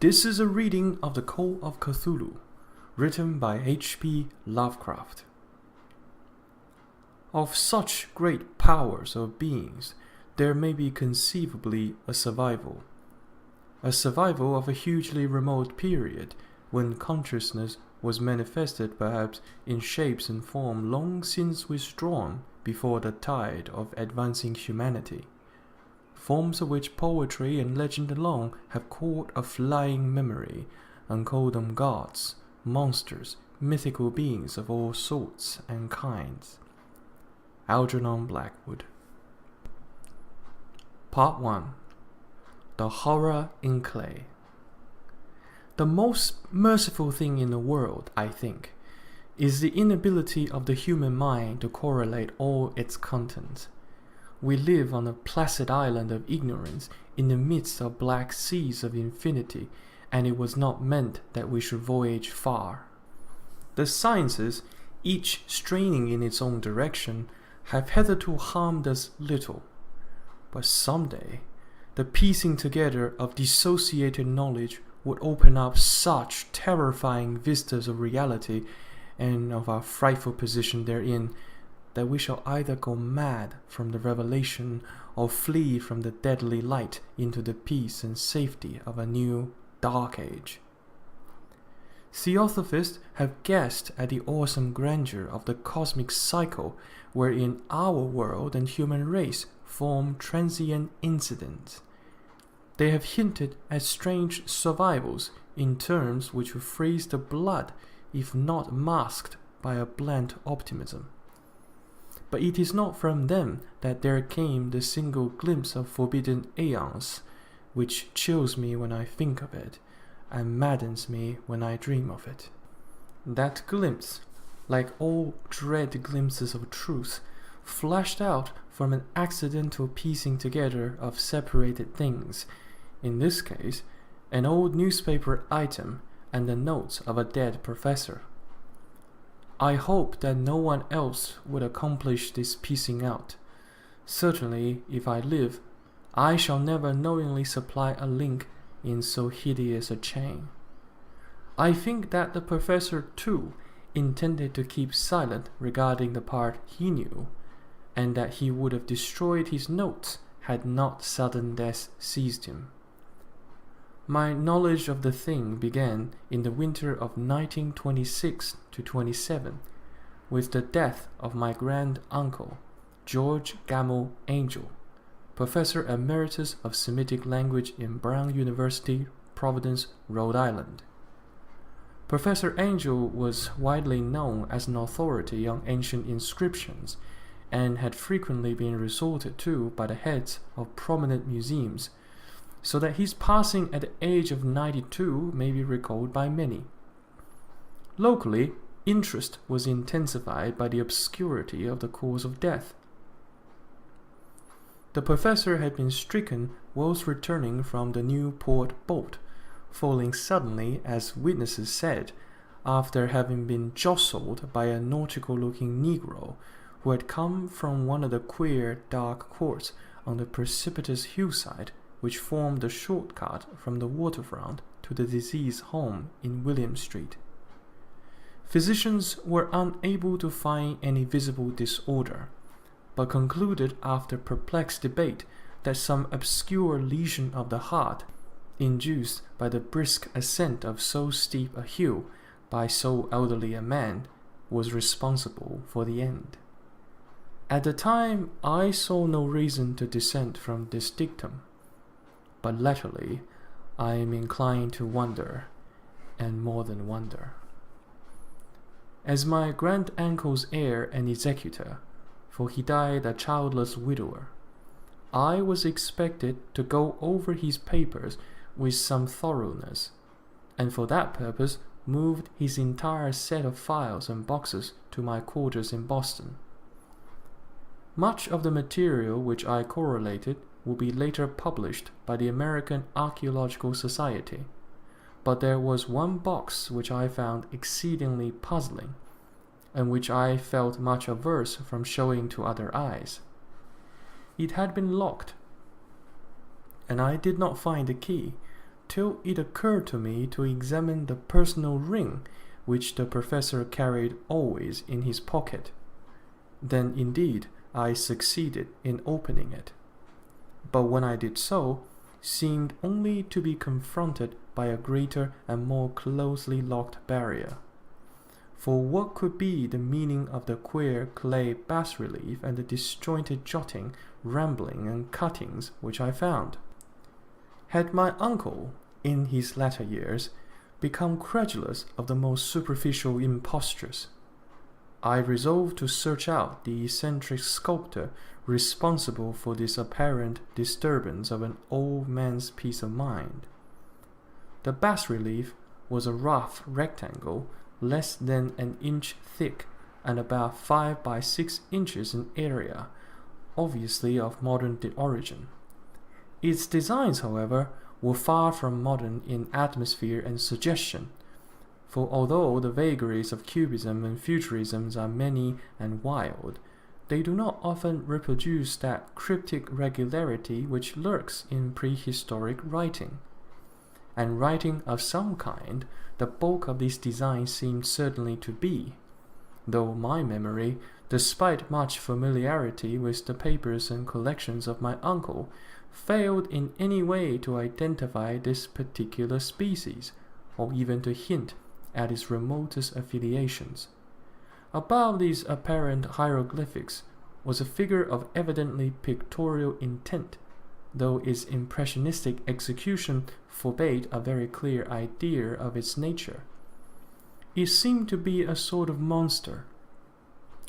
This is a reading of the Call of Cthulhu, written by H.P. Lovecraft. Of such great powers of beings, there may be conceivably a survival of a hugely remote period when consciousness was manifested perhaps in shapes and form long since withdrawn before the tide of advancing humanity, forms of which poetry and legend alone have caught a flying memory and called them gods, monsters, mythical beings of all sorts and kinds. Algernon Blackwood. Part 1. The Horror in Clay. The most merciful thing in the world, I think, is the inability of the human mind to correlate all its contents. We live on a placid island of ignorance in the midst of black seas of infinity, and it was not meant that we should voyage far. The sciences, each straining in its own direction, have hitherto harmed us little. But someday, the piecing together of dissociated knowledge would open up such terrifying vistas of reality and of our frightful position therein, that we shall either go mad from the revelation or flee from the deadly light into the peace and safety of a new dark age. Theosophists have guessed at the awesome grandeur of the cosmic cycle wherein our world and human race form transient incidents. They have hinted at strange survivals in terms which would freeze the blood if not masked by a bland optimism. But it is not from them that there came the single glimpse of forbidden aeons, which chills me when I think of it, and maddens me when I dream of it. That glimpse, like all dread glimpses of truth, flashed out from an accidental piecing together of separated things, in this case, an old newspaper item and the notes of a dead professor. I hope that no one else would accomplish this piecing out. Certainly, if I live, I shall never knowingly supply a link in so hideous a chain. I think that the professor, too, intended to keep silent regarding the part he knew, and that he would have destroyed his notes had not sudden death seized him. My knowledge of the thing began in the winter of 1926 to 27, with the death of my grand-uncle, George Gamble Angel, Professor Emeritus of Semitic Language in Brown University, Providence, Rhode Island. Professor Angel was widely known as an authority on ancient inscriptions, and had frequently been resorted to by the heads of prominent museums, so that his passing at the age of 92 may be recalled by many. Locally, interest was intensified by the obscurity of the cause of death. The professor had been stricken whilst returning from the Newport boat, falling suddenly, as witnesses said, after having been jostled by a nautical-looking Negro who had come from one of the queer dark courts on the precipitous hillside which formed the shortcut from the waterfront to the deceased's home in William Street. Physicians were unable to find any visible disorder, but concluded after perplexed debate that some obscure lesion of the heart, induced by the brisk ascent of so steep a hill by so elderly a man, was responsible for the end. At the time, I saw no reason to dissent from this dictum, but latterly I am inclined to wonder, and more than wonder. As my grand-uncle's heir and executor, for he died a childless widower, I was expected to go over his papers with some thoroughness, and for that purpose moved his entire set of files and boxes to my quarters in Boston. Much of the material which I correlated will be later published by the American Archaeological Society, but there was one box which I found exceedingly puzzling, and which I felt much averse from showing to other eyes. It had been locked, and I did not find the key, till it occurred to me to examine the personal ring which the professor carried always in his pocket. Then indeed I succeeded in opening it, but when I did so, seemed only to be confronted by a greater and more closely locked barrier. For what could be the meaning of the queer clay bas-relief and the disjointed jotting, rambling, and cuttings which I found? Had my uncle, in his latter years, become credulous of the most superficial impostures? I resolved to search out the eccentric sculptor responsible for this apparent disturbance of an old man's peace of mind. The bas-relief was a rough rectangle less than an inch thick and about 5 by 6 inches in area, obviously of modern origin. Its designs, however, were far from modern in atmosphere and suggestion, for although the vagaries of Cubism and Futurism are many and wild, they do not often reproduce that cryptic regularity which lurks in prehistoric writing. And writing of some kind, the bulk of these designs seemed certainly to be, though my memory, despite much familiarity with the papers and collections of my uncle, failed in any way to identify this particular species, or even to hint at its remotest affiliations. Above these apparent hieroglyphics was a figure of evidently pictorial intent, though its impressionistic execution forbade a very clear idea of its nature. It seemed to be a sort of monster,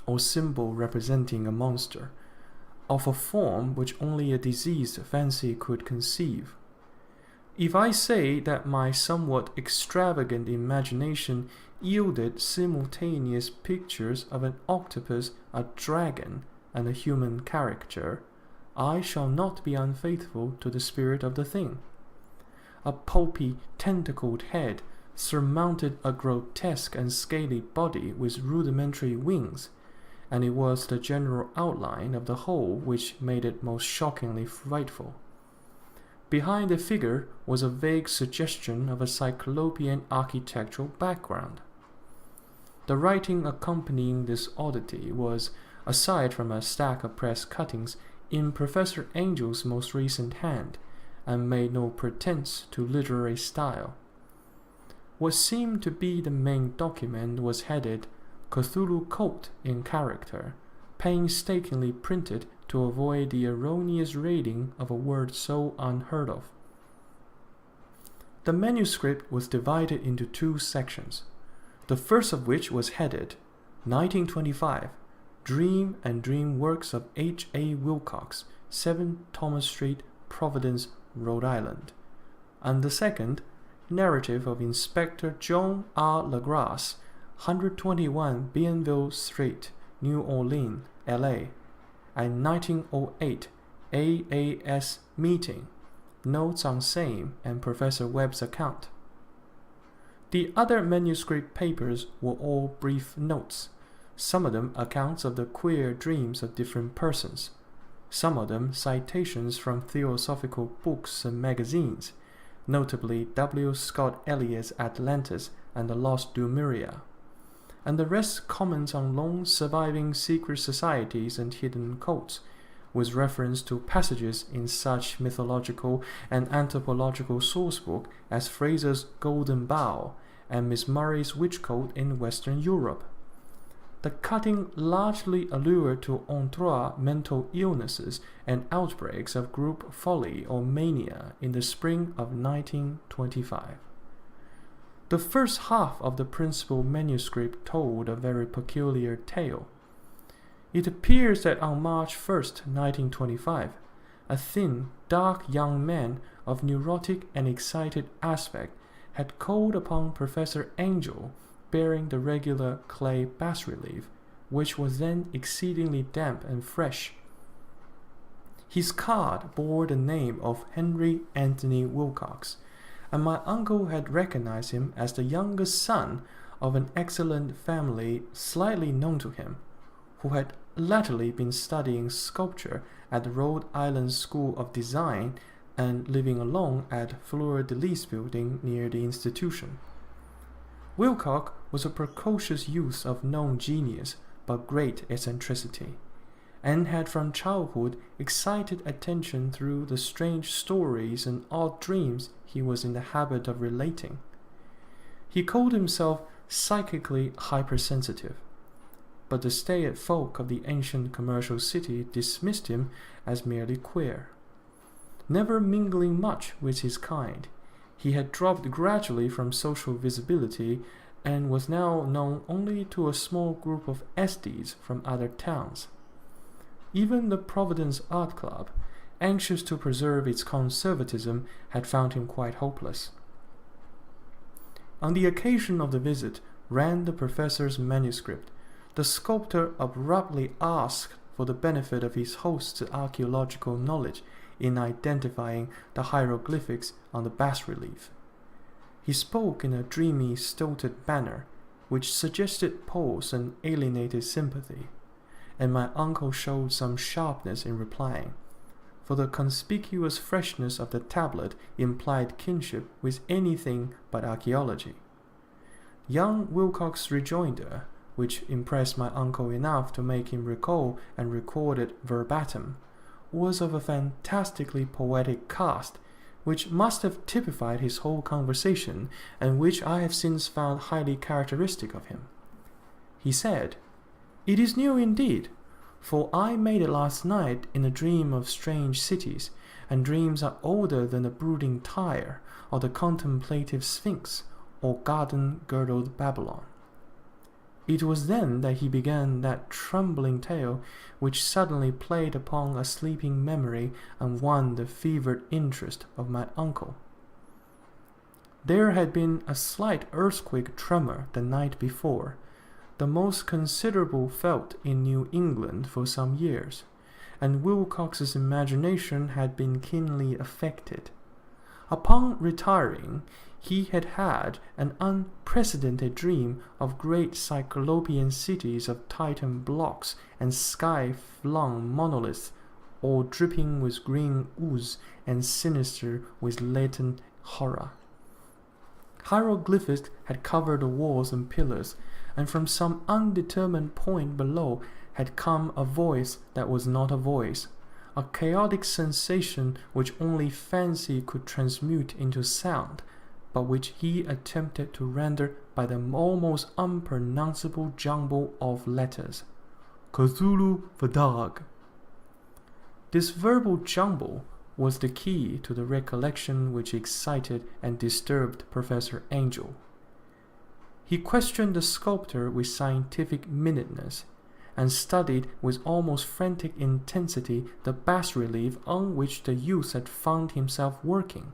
or symbol representing a monster, of a form which only a diseased fancy could conceive. If I say that my somewhat extravagant imagination yielded simultaneous pictures of an octopus, a dragon, and a human caricature, I shall not be unfaithful to the spirit of the thing. A pulpy, tentacled head surmounted a grotesque and scaly body with rudimentary wings, and it was the general outline of the whole which made it most shockingly frightful. Behind the figure was a vague suggestion of a cyclopean architectural background. The writing accompanying this oddity was, aside from a stack of press cuttings, in Professor Angel's most recent hand, and made no pretense to literary style. What seemed to be the main document was headed Cthulhu Cult in character, painstakingly printed to avoid the erroneous reading of a word so unheard of. The manuscript was divided into 2 sections, the first of which was headed 1925, Dream and Dream Works of H. A. Wilcox, 7 Thomas Street, Providence, Rhode Island, and the second, Narrative of Inspector John R. LaGrasse, 121 Bienville Street, New Orleans, L.A., and 1908 AAS Meeting, Notes on Same and Professor Webb's Account. The other manuscript papers were all brief notes, some of them accounts of the queer dreams of different persons, some of them citations from theosophical books and magazines, notably W. Scott Eliot's Atlantis and the Lost Lemuria, and the rest comments on long surviving secret societies and hidden cults, with reference to passages in such mythological and anthropological sourcebook as Fraser's Golden Bough and Miss Murray's Witch Cult in Western Europe. The cutting largely allured to entre mental illnesses and outbreaks of group folly or mania in the spring of 1925. The first half of the principal manuscript told a very peculiar tale. It appears that on March 1st, 1925, a thin, dark young man of neurotic and excited aspect had called upon Professor Angel, bearing the regular clay bas-relief, which was then exceedingly damp and fresh. His card bore the name of Henry Anthony Wilcox, and my uncle had recognized him as the youngest son of an excellent family slightly known to him, who had latterly been studying sculpture at the Rhode Island School of Design and living alone at Fleur de Lis building near the institution. Wilcox was a precocious youth of known genius but great eccentricity, and had from childhood excited attention through the strange stories and odd dreams he was in the habit of relating. He called himself psychically hypersensitive, but the staid folk of the ancient commercial city dismissed him as merely queer. Never mingling much with his kind, he had dropped gradually from social visibility and was now known only to a small group of esthets from other towns. Even the Providence Art Club, anxious to preserve its conservatism, had found him quite hopeless. On the occasion of the visit ran the professor's manuscript. The sculptor abruptly asked for the benefit of his host's archaeological knowledge in identifying the hieroglyphics on the bas-relief. He spoke in a dreamy, stilted manner, which suggested pause and alienated sympathy, and my uncle showed some sharpness in replying, for the conspicuous freshness of the tablet implied kinship with anything but archaeology. Young Wilcox's rejoinder, which impressed my uncle enough to make him recall and record it verbatim, was of a fantastically poetic cast, which must have typified his whole conversation, and which I have since found highly characteristic of him. He said, "It is new indeed, for I made it last night in a dream of strange cities, and dreams are older than the brooding Tyre, or the contemplative Sphinx, or garden-girdled Babylon." It was then that he began that trembling tale which suddenly played upon a sleeping memory and won the fevered interest of my uncle. There had been a slight earthquake tremor the night before, the most considerable felt in New England for some years, and Wilcox's imagination had been keenly affected. Upon retiring, he had had an unprecedented dream of great cyclopean cities of Titan blocks and sky-flung monoliths, all dripping with green ooze and sinister with latent horror. Hieroglyphics had covered the walls and pillars, and from some undetermined point below had come a voice that was not a voice, a chaotic sensation which only fancy could transmute into sound, but which he attempted to render by the almost unpronounceable jumble of letters. Cthulhu Vadag. This verbal jumble was the key to the recollection which excited and disturbed Professor Angel. He questioned the sculptor with scientific minuteness, and studied with almost frantic intensity the bas-relief on which the youth had found himself working,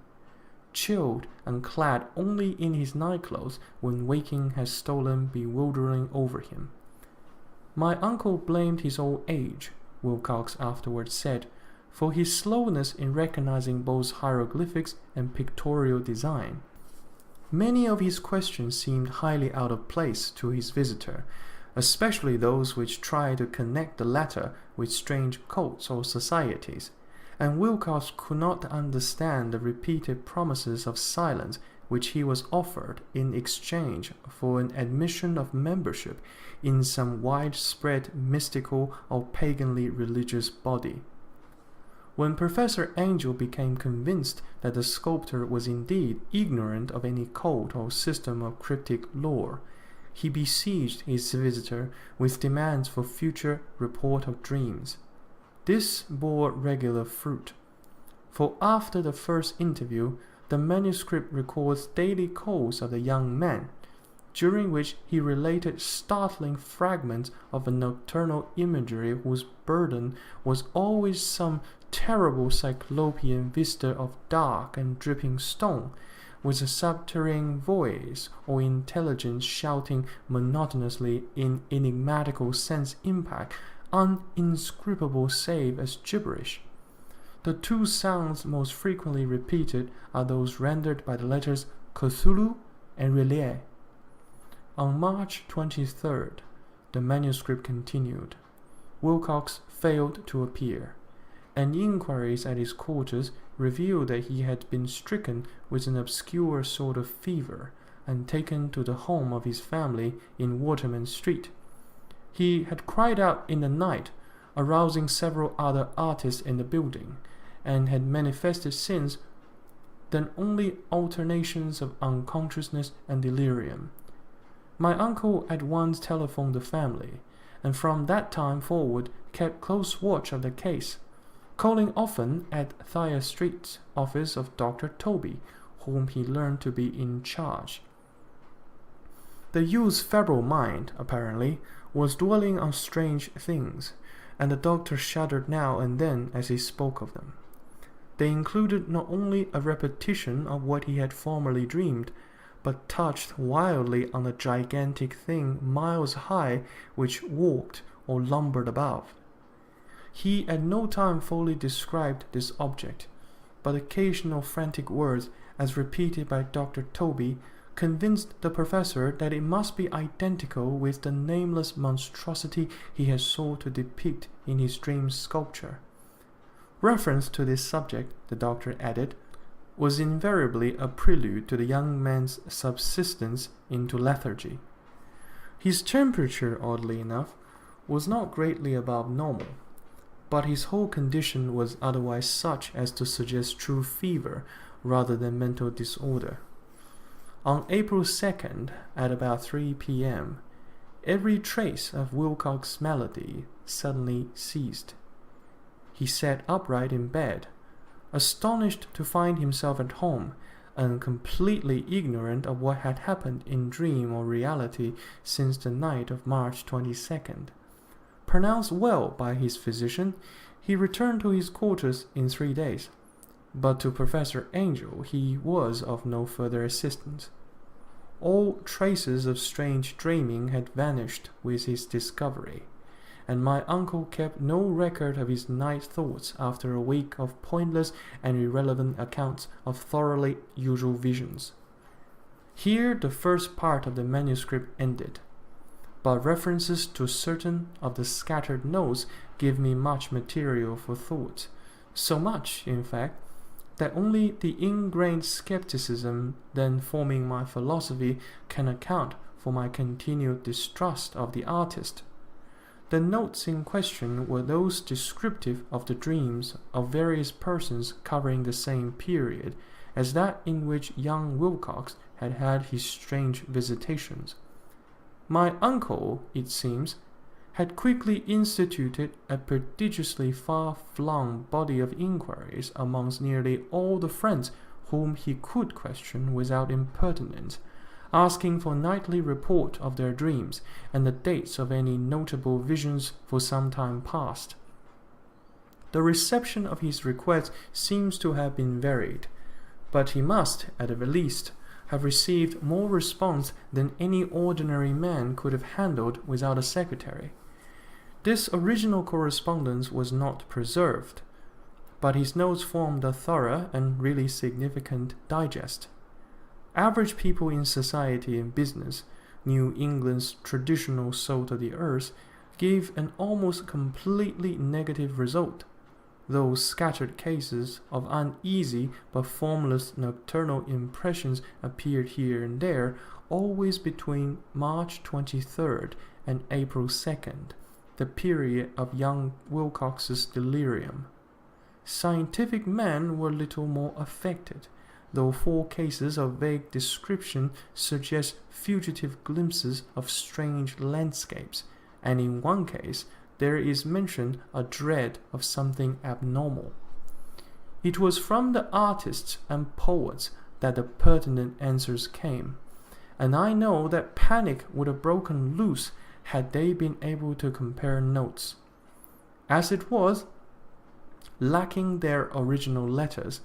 chilled and clad only in his nightclothes when waking had stolen bewildering over him. My uncle blamed his old age, Wilcox afterwards said, for his slowness in recognizing both hieroglyphics and pictorial design. Many of his questions seemed highly out of place to his visitor, especially those which tried to connect the latter with strange cults or societies, and Wilcox could not understand the repeated promises of silence which he was offered in exchange for an admission of membership in some widespread mystical or paganly religious body. When Professor Angel became convinced that the sculptor was indeed ignorant of any cult or system of cryptic lore, he besieged his visitor with demands for future report of dreams. This bore regular fruit, for after the first interview, the manuscript records daily calls of the young man, during which he related startling fragments of a nocturnal imagery whose burden was always some terrible cyclopean vista of dark and dripping stone, with a subterranean voice or intelligence shouting monotonously in enigmatical sense impact, uninscrutable save as gibberish. The two sounds most frequently repeated are those rendered by the letters Cthulhu and Relie. On March 23rd, the manuscript continued. Wilcox failed to appear, and inquiries at his quarters revealed that he had been stricken with an obscure sort of fever and taken to the home of his family in Waterman Street. He had cried out in the night, arousing several other artists in the building, and had manifested since then only alternations of unconsciousness and delirium. My uncle at once telephoned the family, and from that time forward kept close watch of the case, calling often at Thayer Street's office of Dr. Toby, whom he learned to be in charge. The youth's febrile mind, apparently, was dwelling on strange things, and the doctor shuddered now and then as he spoke of them. They included not only a repetition of what he had formerly dreamed, but touched wildly on a gigantic thing miles high which walked or lumbered above. He at no time fully described this object, but occasional frantic words, as repeated by Dr. Toby, convinced the professor that it must be identical with the nameless monstrosity he had sought to depict in his dream sculpture. Reference to this subject, the doctor added, was invariably a prelude to the young man's subsidence into lethargy. His temperature, oddly enough, was not greatly above normal, but his whole condition was otherwise such as to suggest true fever rather than mental disorder. On April 2nd, at about 3 p.m., every trace of Wilcox's malady suddenly ceased. He sat upright in bed, astonished to find himself at home, and completely ignorant of what had happened in dream or reality since the night of March 22nd. Pronounced well by his physician, he returned to his quarters in 3 days, but to Professor Angel he was of no further assistance. All traces of strange dreaming had vanished with his discovery, and my uncle kept no record of his night thoughts after a week of pointless and irrelevant accounts of thoroughly usual visions. Here the first part of the manuscript ended, but references to certain of the scattered notes give me much material for thought, so much, in fact, that only the ingrained skepticism then forming my philosophy can account for my continued distrust of the artist. The notes in question were those descriptive of the dreams of various persons covering the same period as that in which young Wilcox had had his strange visitations. My uncle, it seems, had quickly instituted a prodigiously far-flung body of inquiries amongst nearly all the friends whom he could question without impertinence, asking for nightly report of their dreams and the dates of any notable visions for some time past. The reception of his requests seems to have been varied, but he must, at the least, have received more response than any ordinary man could have handled without a secretary. This original correspondence was not preserved, but his notes formed a thorough and really significant digest. Average people in society and business, New England's traditional salt of the earth, gave an almost completely negative result, though scattered cases of uneasy but formless nocturnal impressions appeared here and there, always between March 23rd and April 2nd, the period of young Wilcox's delirium. Scientific men were little more affected, though 4 cases of vague description suggest fugitive glimpses of strange landscapes, and in one case there is mentioned a dread of something abnormal. It was from the artists and poets that the pertinent answers came, and I know that panic would have broken loose had they been able to compare notes. As it was, lacking their original letters,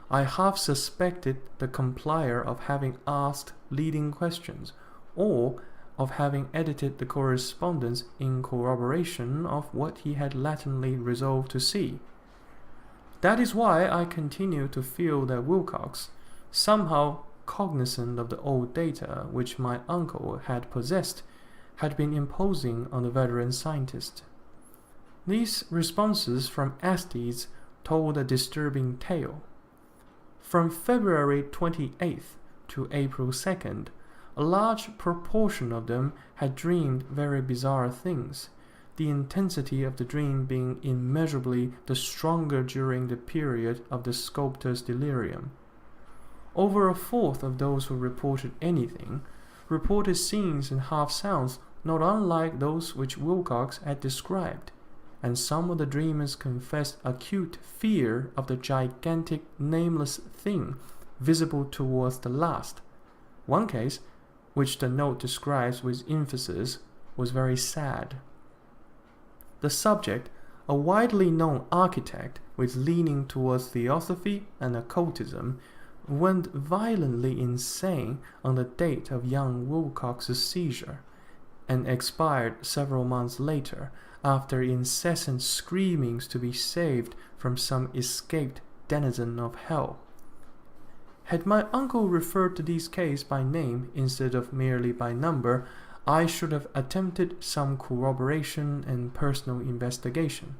I half suspected the compiler of having asked leading questions, or of having edited the correspondence in corroboration of what he had latently resolved to see. That is why I continue to feel that Wilcox, somehow cognizant of the old data which my uncle had possessed, had been imposing on the veteran scientist. These responses from aesthetes told a disturbing tale. From February 28th to April 2nd, a large proportion of them had dreamed very bizarre things, the intensity of the dream being immeasurably the stronger during the period of the sculptor's delirium. Over a fourth of those who reported anything reported scenes and half-sounds not unlike those which Wilcox had described, and some of the dreamers confessed acute fear of the gigantic nameless thing visible towards the last. One case, which the note describes with emphasis, was very sad. The subject, a widely known architect with leaning towards theosophy and occultism, went violently insane on the date of young Wilcox's seizure, and expired several months later after incessant screamings to be saved from some escaped denizen of hell. Had my uncle referred to these cases by name instead of merely by number, I should have attempted some corroboration and personal investigation.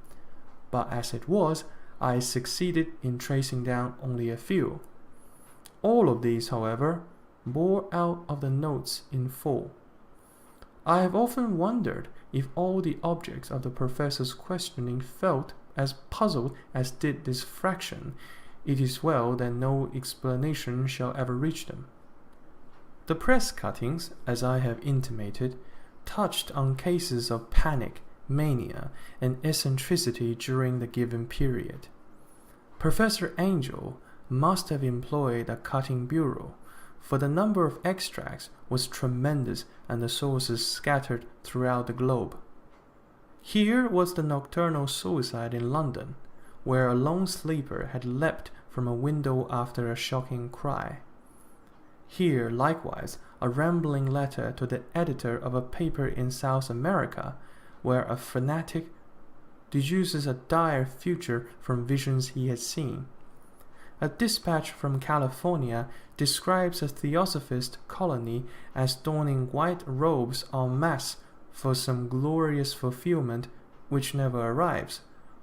But as it was, I succeeded in tracing down only a few. All of these, however, bore out of the notes in full. I have often wondered if all the objects of the professor's questioning felt as puzzled as did this fraction. It is well that no explanation shall ever reach them. The press cuttings, as I have intimated, touched on cases of panic, mania, and eccentricity during the given period. Professor Angel must have employed a cutting bureau, for the number of extracts was tremendous and the sources scattered throughout the globe. Here was the nocturnal suicide in London, where a lone sleeper had leapt from a window after a shocking cry. Here, likewise, a rambling letter to the editor of a paper in South America, where a fanatic deduces a dire future from visions he has seen. A dispatch from California describes a theosophist colony as donning white robes en masse for some glorious fulfillment which never arrives,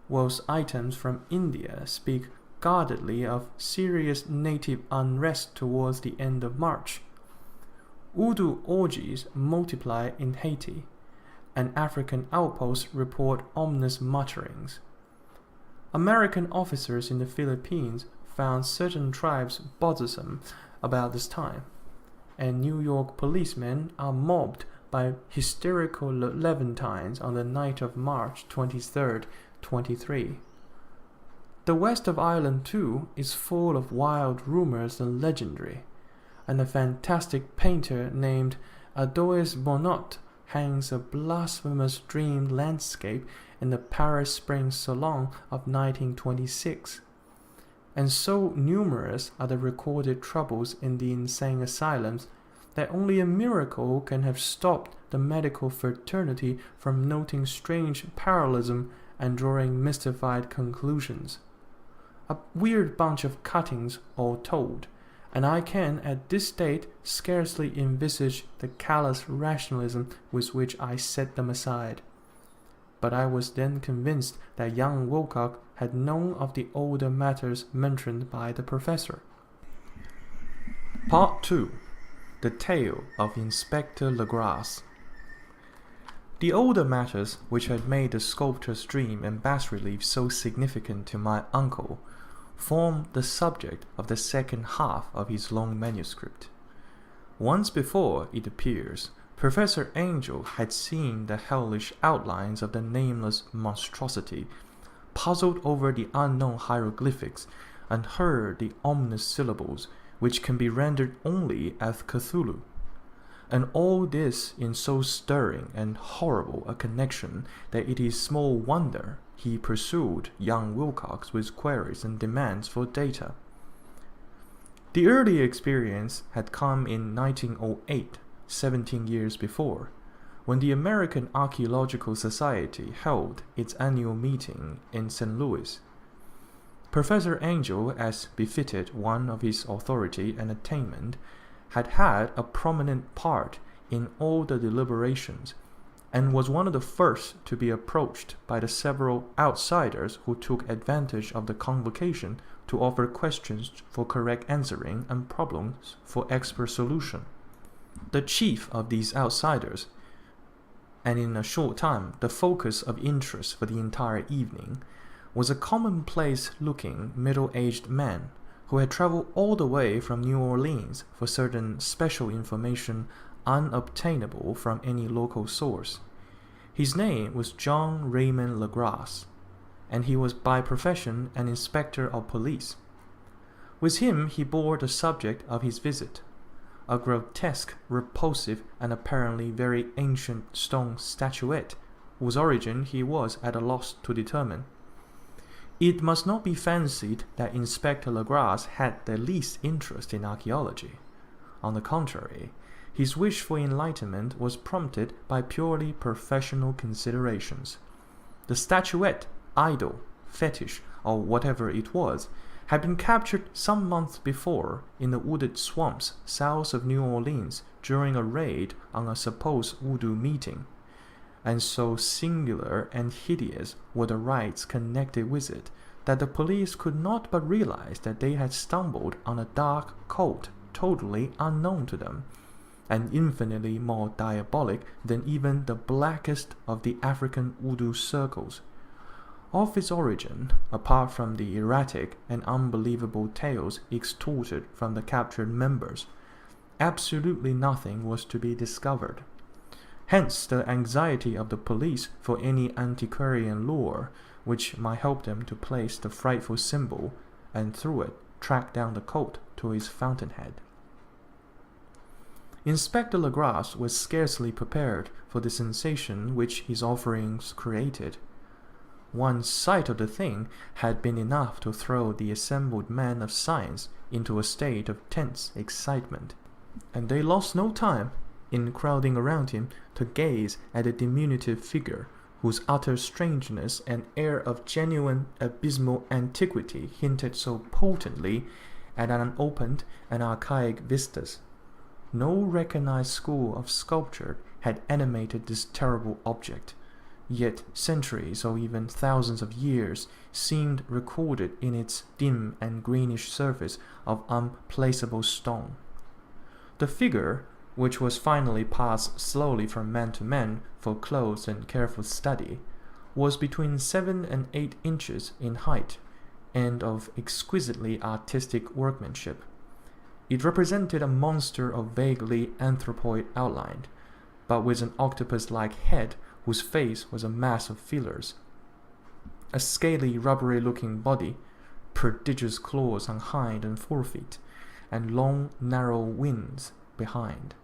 whilst items from India speak guardedly of serious native unrest towards the end of March. Voodoo orgies multiply in Haiti, and African outposts report ominous mutterings. American officers in the Philippines found certain tribes bothersome about this time, and New York policemen are mobbed by hysterical Levantines on the night of March 23rd, 23. The west of Ireland, too, is full of wild rumors and legendary, and a fantastic painter named Adois Bonot hangs a blasphemous dream landscape in the Paris Spring Salon of 1926. And so numerous are the recorded troubles in the insane asylums that only a miracle can have stopped the medical fraternity from noting strange parallelism and drawing mystified conclusions. A weird bunch of cuttings, all told, and I can at this date scarcely envisage the callous rationalism with which I set them aside. But I was then convinced that young Wilcox had known of the older matters mentioned by the professor. Part 2. The Tale of Inspector Legras. The older matters which had made the sculptor's dream and bas-relief so significant to my uncle formed the subject of the second half of his long manuscript. Once before, it appears, Professor Angel had seen the hellish outlines of the nameless monstrosity, puzzled over the unknown hieroglyphics, and heard the ominous syllables which can be rendered only as Cthulhu. And all this in so stirring and horrible a connection that it is small wonder he pursued young Wilcox with queries and demands for data. The early experience had come in 1908, 17 years before, when the American Archaeological Society held its annual meeting in St. Louis. Professor Angel, as befitted one of his authority and attainment, had had a prominent part in all the deliberations, and was one of the first to be approached by the several outsiders who took advantage of the convocation to offer questions for correct answering and problems for expert solution. The chief of these outsiders, and in a short time the focus of interest for the entire evening, was a commonplace-looking middle-aged man who had traveled all the way from New Orleans for certain special information unobtainable from any local source. His name was John Raymond Legrasse, and he was by profession an inspector of police. With him he bore the subject of his visit, a grotesque, repulsive, and apparently very ancient stone statuette, whose origin he was at a loss to determine. It must not be fancied that Inspector Legrasse had the least interest in archaeology. On the contrary, his wish for enlightenment was prompted by purely professional considerations. The statuette, idol, fetish, or whatever it was, had been captured some months before in the wooded swamps south of New Orleans during a raid on a supposed voodoo meeting, and so singular and hideous were the rites connected with it that the police could not but realize that they had stumbled on a dark cult totally unknown to them, and infinitely more diabolic than even the blackest of the African voodoo circles. Of its origin, apart from the erratic and unbelievable tales extorted from the captured members, absolutely nothing was to be discovered. Hence the anxiety of the police for any antiquarian lore which might help them to place the frightful symbol and through it track down the cult to its fountainhead. Inspector Legrasse was scarcely prepared for the sensation which his offerings created. One sight of the thing had been enough to throw the assembled men of science into a state of tense excitement, and they lost no time in crowding around him to gaze at the diminutive figure whose utter strangeness and air of genuine abysmal antiquity hinted so potently at unopened and archaic vistas. No recognized school of sculpture had animated this terrible object, yet centuries or even thousands of years seemed recorded in its dim and greenish surface of unplaceable stone. The figure, which was finally passed slowly from man to man for close and careful study, was between 7 and 8 inches in height, and of exquisitely artistic workmanship. It represented a monster of vaguely anthropoid outline, but with an octopus-like head whose face was a mass of feelers, a scaly, rubbery-looking body, prodigious claws on hind and forefeet, and long, narrow wings behind.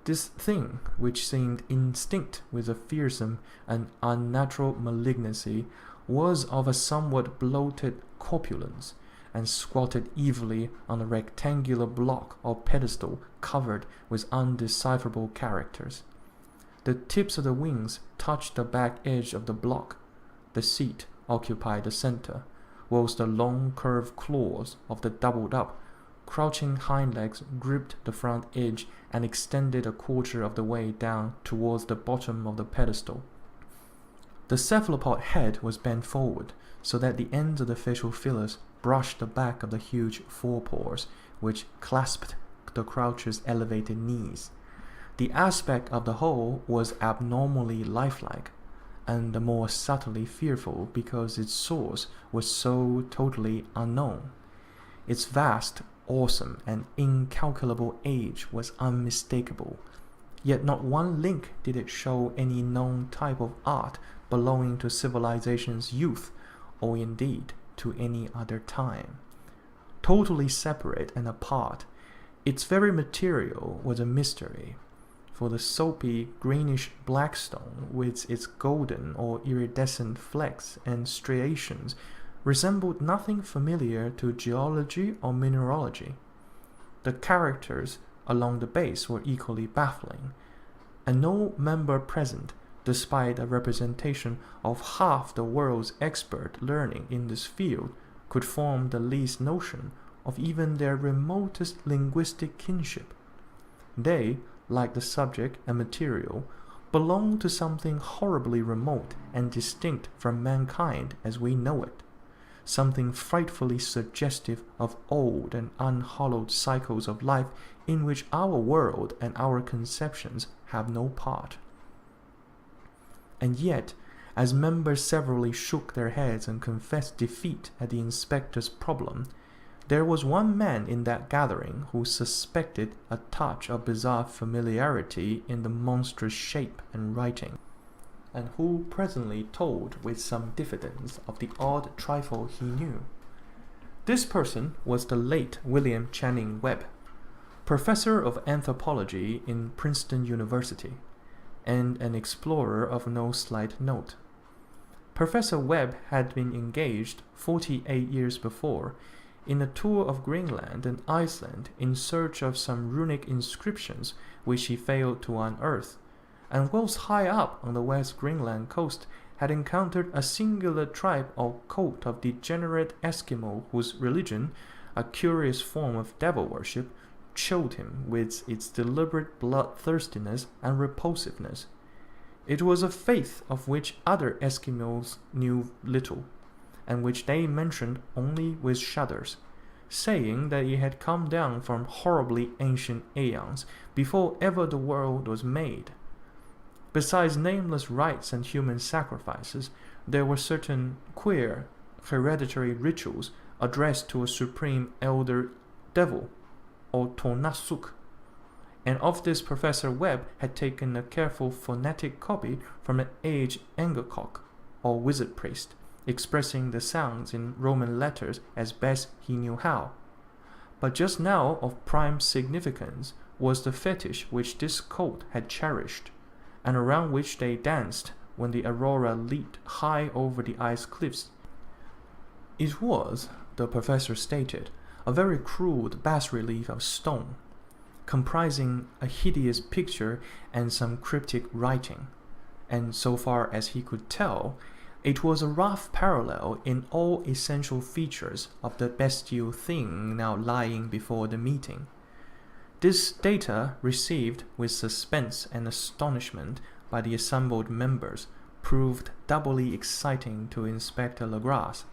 This thing, which seemed instinct with a fearsome and unnatural malignancy, was of a somewhat bloated corpulence, and squatted evilly on a rectangular block or pedestal covered with undecipherable characters. The tips of the wings touched the back edge of the block. The seat occupied the center, whilst the long curved claws of the doubled-up, crouching hind legs gripped the front edge and extended a quarter of the way down towards the bottom of the pedestal. The cephalopod head was bent forward, so that the ends of the facial fillers brushed the back of the huge forepaws, which clasped the croucher's elevated knees. The aspect of the whole was abnormally lifelike, and the more subtly fearful because its source was so totally unknown. Its vast, awesome, and incalculable age was unmistakable, yet not one link did it show any known type of art belonging to civilization's youth, or indeed to any other time. Totally separate and apart, its very material was a mystery, for the soapy greenish black stone with its golden or iridescent flecks and striations resembled nothing familiar to geology or mineralogy. The characters along the base were equally baffling, and no member present, despite a representation of half the world's expert learning in this field, could form the least notion of even their remotest linguistic kinship. They, like the subject and material, belonged to something horribly remote and distinct from mankind as we know it, something frightfully suggestive of old and unhallowed cycles of life in which our world and our conceptions have no part. And yet, as members severally shook their heads and confessed defeat at the inspector's problem, there was one man in that gathering who suspected a touch of bizarre familiarity in the monstrous shape and writing, and who presently told with some diffidence of the odd trifle he knew. This person was the late William Channing Webb, professor of anthropology in Princeton University, and an explorer of no slight note. Professor Webb had been engaged 48 years before in a tour of Greenland and Iceland in search of some runic inscriptions which he failed to unearth, and whilst high up on the West Greenland coast had encountered a singular tribe or cult of degenerate Eskimo whose religion, a curious form of devil worship, chilled him with its deliberate bloodthirstiness and repulsiveness. It was a faith of which other Eskimos knew little, and which they mentioned only with shudders, saying that it had come down from horribly ancient aeons before ever the world was made. Besides nameless rites and human sacrifices, there were certain queer, hereditary rituals addressed to a supreme elder devil, or Tonasuk, and of this Professor Webb had taken a careful phonetic copy from an aged Angakok, or wizard priest, expressing the sounds in Roman letters as best he knew how. But just now of prime significance was the fetish which this cult had cherished, and around which they danced when the aurora leaped high over the ice cliffs. It was, the professor stated, a very crude bas-relief of stone, comprising a hideous picture and some cryptic writing, and so far as he could tell, it was a rough parallel in all essential features of the bestial thing now lying before the meeting. This data, received with suspense and astonishment by the assembled members, proved doubly exciting to Inspector Legras,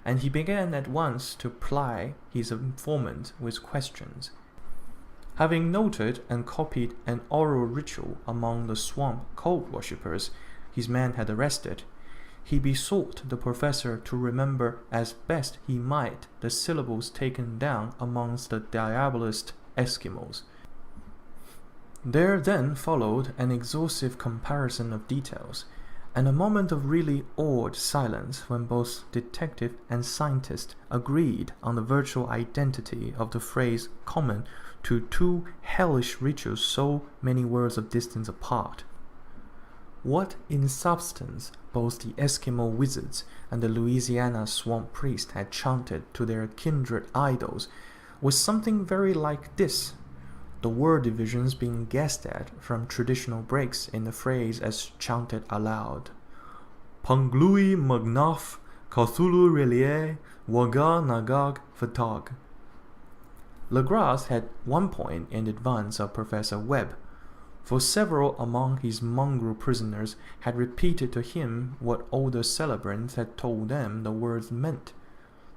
and he began at once to ply his informant with questions. Having noted and copied an oral ritual among the swamp cult worshippers his man had arrested, he besought the professor to remember as best he might the syllables taken down amongst the diabolist Eskimos. There then followed an exhaustive comparison of details, and a moment of really awed silence when both detective and scientist agreed on the virtual identity of the phrase common to two hellish rituals so many worlds of distance apart. What in substance both the Eskimo wizards and the Louisiana swamp priest had chanted to their kindred idols was something very like this, the word divisions being guessed at from traditional breaks in the phrase as chanted aloud. Panglui Magnaf Cthulhu Relie Waga Nagag Fatag. Legras had one point in advance of Professor Webb, for several among his mongrel prisoners had repeated to him what older celebrants had told them the words meant.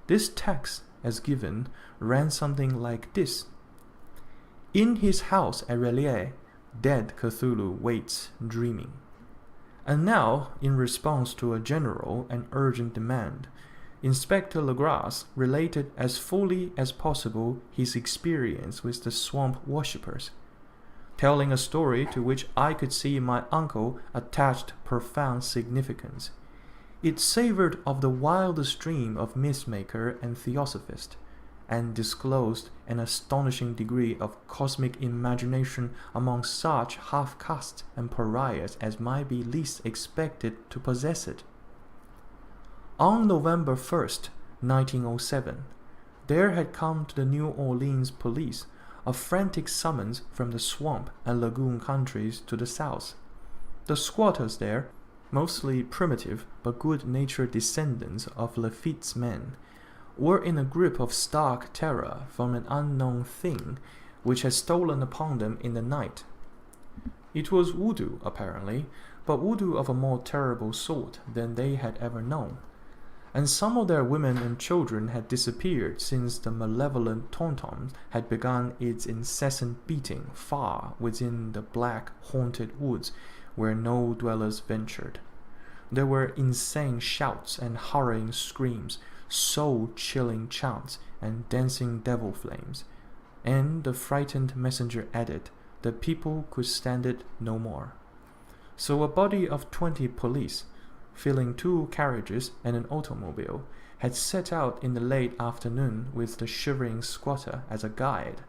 This text, as given, ran something like this. In his house at Relie, dead Cthulhu waits dreaming. And now, in response to a general and urgent demand, Inspector Legras related as fully as possible his experience with the swamp worshippers, telling a story to which I could see my uncle attached profound significance. It savored of the wildest dream of myth-maker and theosophist, and disclosed an astonishing degree of cosmic imagination among such half-castes and pariahs as might be least expected to possess it. On November 1st, 1907, there had come to the New Orleans police a frantic summons from the swamp and lagoon countries to the south. The squatters there, mostly primitive but good-natured descendants of Lafitte's men, were in a grip of stark terror from an unknown thing which had stolen upon them in the night. It was voodoo, apparently, but voodoo of a more terrible sort than they had ever known. And some of their women and children had disappeared since the malevolent tom-tom had begun its incessant beating far within the black, haunted woods where no dwellers ventured. There were insane shouts and hurrying screams, soul-chilling chants and dancing devil flames, and the frightened messenger added that people could stand it no more. So a body of 20 police, filling 2 carriages and an automobile, had set out in the late afternoon with the shivering squatter as a guide.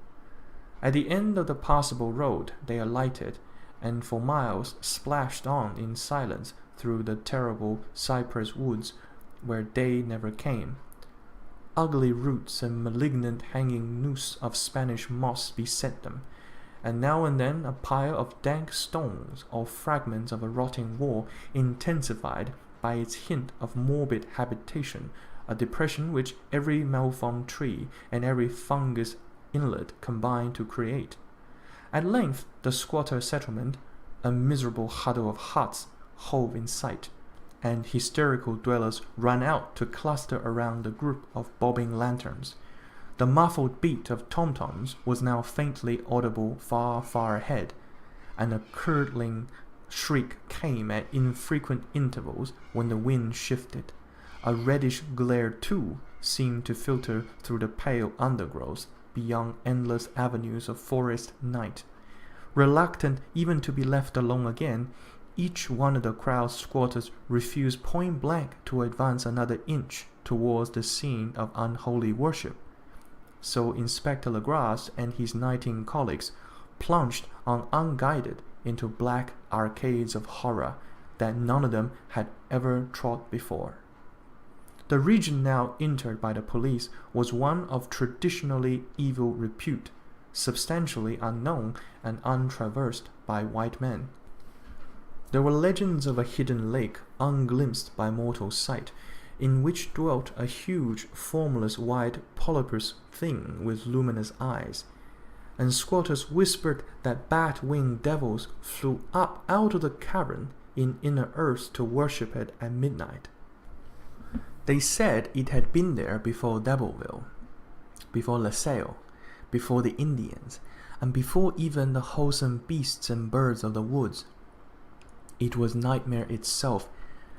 At the end of the passable road they alighted, and for miles splashed on in silence through the terrible cypress woods where day never came. Ugly roots and malignant hanging noose of Spanish moss beset them, and now and then a pile of dank stones or fragments of a rotting wall intensified by its hint of morbid habitation, a depression which every malformed tree and every fungus inlet combined to create. At length the squatter settlement, a miserable huddle of huts, hove in sight, and hysterical dwellers ran out to cluster around the group of bobbing lanterns. The muffled beat of tom-toms was now faintly audible far, far ahead, and a curdling shriek came at infrequent intervals when the wind shifted. A reddish glare, too, seemed to filter through the pale undergrowth beyond endless avenues of forest night. Reluctant even to be left alone again, each one of the crowd's squatters refused point-blank to advance another inch towards the scene of unholy worship. So Inspector Legras and his 19 colleagues plunged on unguided into black arcades of horror that none of them had ever trod before. The region now entered by the police was one of traditionally evil repute, substantially unknown and untraversed by white men. There were legends of a hidden lake unglimpsed by mortal sight, in which dwelt a huge, formless white polypous thing with luminous eyes, and squatters whispered that bat-winged devils flew up out of the cavern in inner earth to worship it at midnight. They said it had been there before Devilville, before La Salle, before the Indians, and before even the wholesome beasts and birds of the woods. It was nightmare itself,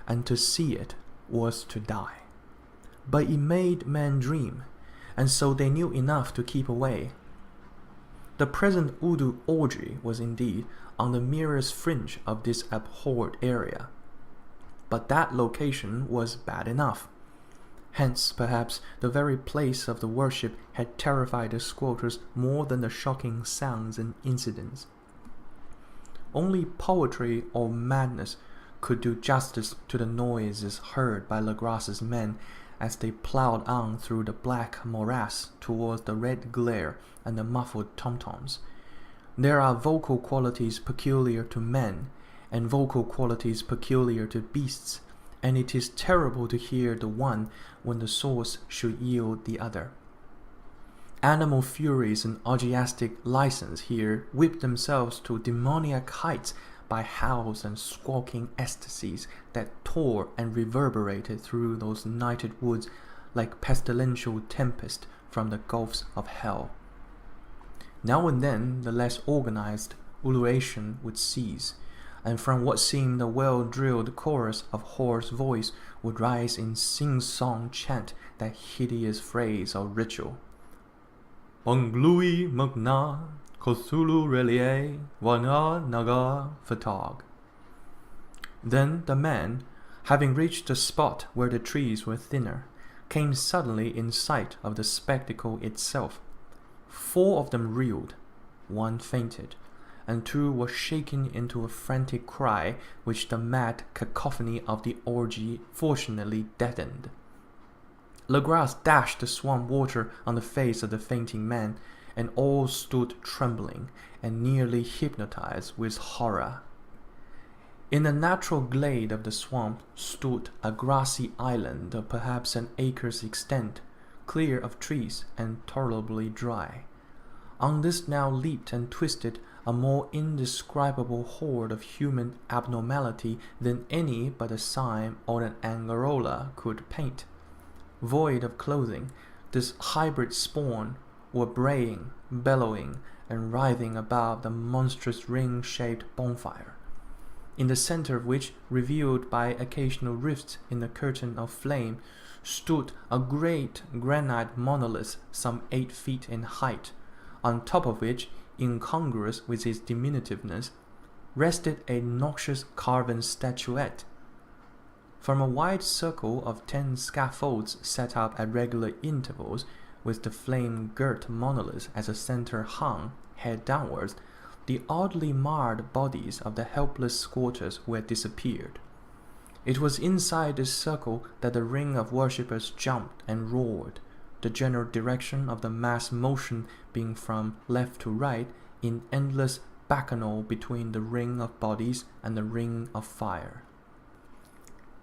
and to see it was to die. But it made men dream, and so they knew enough to keep away. The present voodoo orgy was indeed on the merest fringe of this abhorred area, but that location was bad enough. Hence, perhaps, the very place of the worship had terrified the squatters more than the shocking sounds and incidents. Only poetry or madness could do justice to the noises heard by Legras's men as they ploughed on through the black morass towards the red glare and the muffled tom-toms. There are vocal qualities peculiar to men, and vocal qualities peculiar to beasts, and it is terrible to hear the one when the source should yield the other. Animal furies and orgiastic license here whip themselves to demoniac heights by howls and squawking ecstasies that tore and reverberated through those nighted woods like pestilential tempest from the gulfs of hell. Now and then the less organized ululation would cease, and from what seemed a well-drilled chorus of hoarse voice would rise in sing-song chant that hideous phrase or ritual. Bonglui magna, Cthulhu relie, wana naga fatag. Then the man, having reached the spot where the trees were thinner, came suddenly in sight of the spectacle itself. 4 of them reeled, 1 fainted, and 2 were shaken into a frantic cry which the mad cacophony of the orgy fortunately deadened. Legras dashed the swamp water on the face of the fainting man, and all stood trembling and nearly hypnotized with horror. In the natural glade of the swamp stood a grassy island of perhaps an acre's extent, clear of trees and tolerably dry. On this now leaped and twisted a more indescribable horde of human abnormality than any but a Siam or an Angarola could paint. Void of clothing, this hybrid spawn were braying, bellowing, and writhing above the monstrous ring-shaped bonfire, in the center of which, revealed by occasional rifts in the curtain of flame, stood a great granite monolith some 8 feet in height, on top of which, incongruous with its diminutiveness, rested a noxious carven statuette. From a wide circle of 10 scaffolds set up at regular intervals, with the flame-girt monolith as a center hung, head downwards, the oddly marred bodies of the helpless squatters were disappeared. It was inside this circle that the ring of worshippers jumped and roared, the general direction of the mass motion being from left to right in endless bacchanal between the ring of bodies and the ring of fire.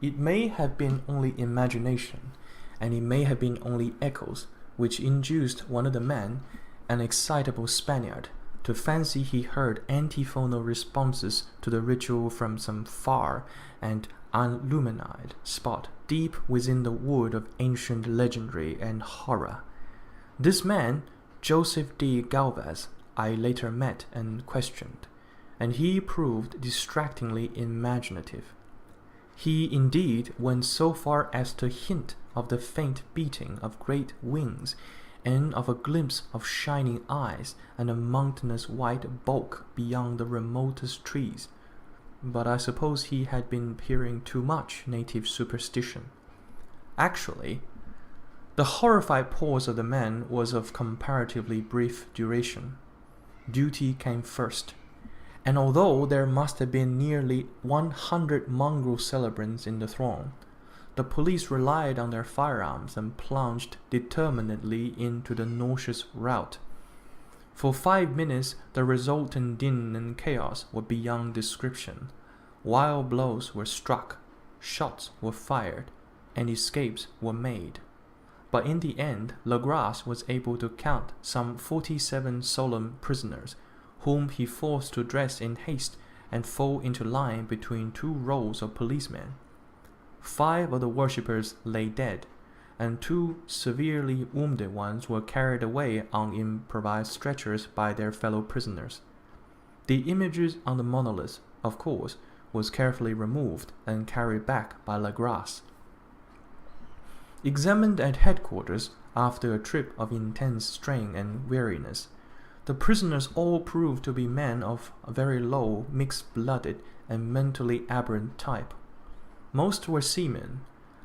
It may have been only imagination, and it may have been only echoes, which induced one of the men, an excitable Spaniard, to fancy he heard antiphonal responses to the ritual from some far and unillumined spot deep within the wood of ancient legendary and horror. This man, Joseph D. Galvez, I later met and questioned, and he proved distractingly imaginative. He indeed went so far as to hint of the faint beating of great wings, and of a glimpse of shining eyes and a mountainous white bulk beyond the remotest trees. But I suppose he had been hearing too much native superstition. Actually, the horrified pause of the man was of comparatively brief duration. Duty came first, and although there must have been nearly 100 mongrel celebrants in the throng, the police relied on their firearms and plunged determinedly into the nauseous rout. For 5 minutes the resultant din and chaos were beyond description. Wild blows were struck, shots were fired, and escapes were made. But in the end, Legras was able to count some 47 solemn prisoners, whom he forced to dress in haste and fall into line between 2 rows of policemen. 5 of the worshippers lay dead, and 2 severely wounded ones were carried away on improvised stretchers by their fellow prisoners. The images on the monolith, of course, was carefully removed and carried back by Legras. Examined at headquarters after a trip of intense strain and weariness, the prisoners all proved to be men of a very low, mixed-blooded, and mentally aberrant type. Most were seamen,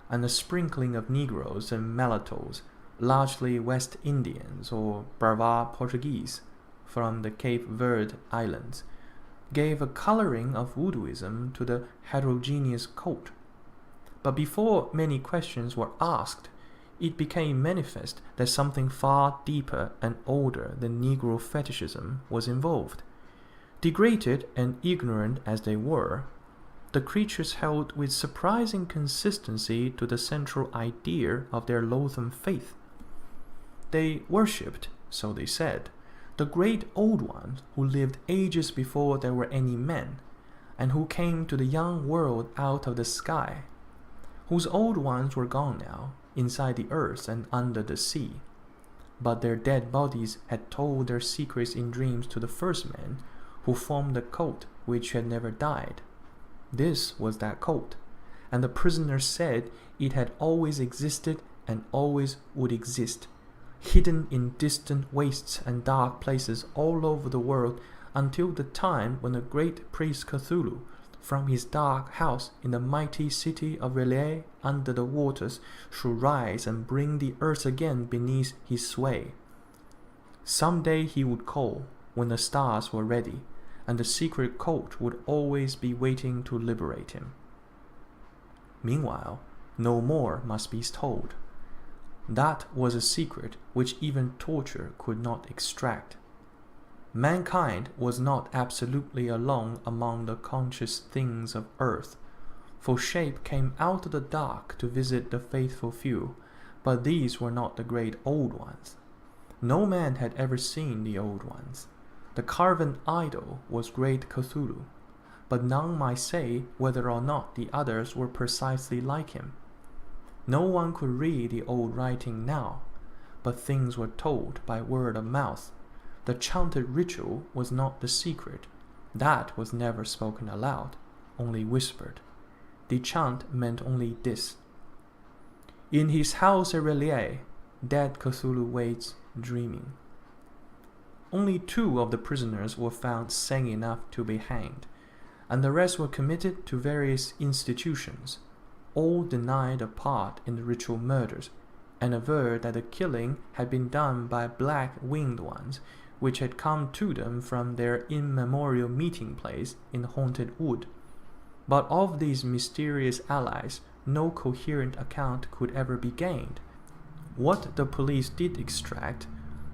and a sprinkling of Negroes and mulattoes, largely West Indians or Brava Portuguese, from the Cape Verde Islands, gave a coloring of voodooism to the heterogeneous cult. But before many questions were asked, it became manifest that something far deeper and older than Negro fetishism was involved. Degraded and ignorant as they were, the creatures held with surprising consistency to the central idea of their loathsome faith. They worshipped, so they said, the great old ones who lived ages before there were any men, and who came to the young world out of the sky, whose old ones were gone now, inside the earth and under the sea. But their dead bodies had told their secrets in dreams to the first men, who formed the cult which had never died. This was that cult, and the prisoners said it had always existed and always would exist, hidden in distant wastes and dark places all over the world until the time when the great priest Cthulhu, from his dark house in the mighty city of Relais under the waters, should rise and bring the earth again beneath his sway. Some day he would call, when the stars were ready, and the secret cult would always be waiting to liberate him. Meanwhile, no more must be told. That was a secret which even torture could not extract. Mankind was not absolutely alone among the conscious things of earth, for shape came out of the dark to visit the faithful few, but these were not the great old ones. No man had ever seen the old ones. The carven idol was great Cthulhu, but none might say whether or not the others were precisely like him. No one could read the old writing now, but things were told by word of mouth. The chanted ritual was not the secret. That was never spoken aloud, only whispered. The chant meant only this: "In his house at Relier, dead Cthulhu waits, dreaming." Only 2 of the prisoners were found sane enough to be hanged, and the rest were committed to various institutions. All denied a part in the ritual murders, and averred that the killing had been done by black-winged ones, which had come to them from their immemorial meeting place in the haunted wood. But of these mysterious allies, no coherent account could ever be gained. What the police did extract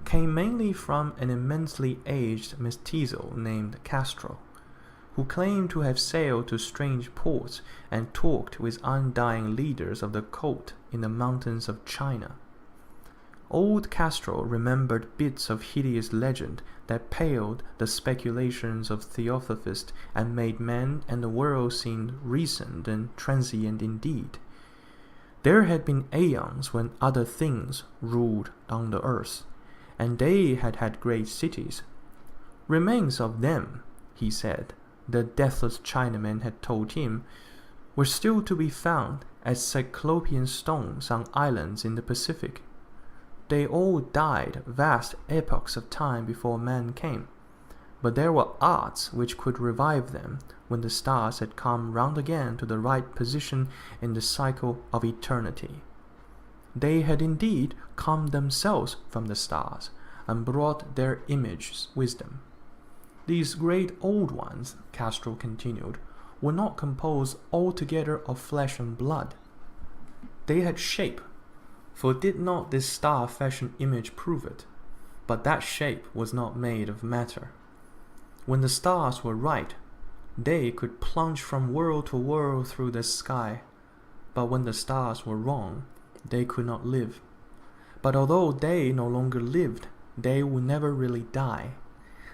came mainly from an immensely aged mestizo named Castro, who claimed to have sailed to strange ports and talked with undying leaders of the cult in the mountains of China. Old Castro remembered bits of hideous legend that paled the speculations of theosophists and made men and the world seem recent and transient indeed. There had been aeons when other things ruled on the earth, and they had had great cities. Remains of them, he said, the deathless Chinaman had told him, were still to be found as cyclopean stones on islands in the Pacific. They all died vast epochs of time before man came, but there were arts which could revive them when the stars had come round again to the right position in the cycle of eternity. They had indeed come themselves from the stars, and brought their images with them. These great old ones, Castro continued, were not composed altogether of flesh and blood. They had shape, for did not this star-fashioned image prove it? But that shape was not made of matter. When the stars were right, they could plunge from world to world through the sky, but when the stars were wrong, they could not live. But although they no longer lived, they would never really die.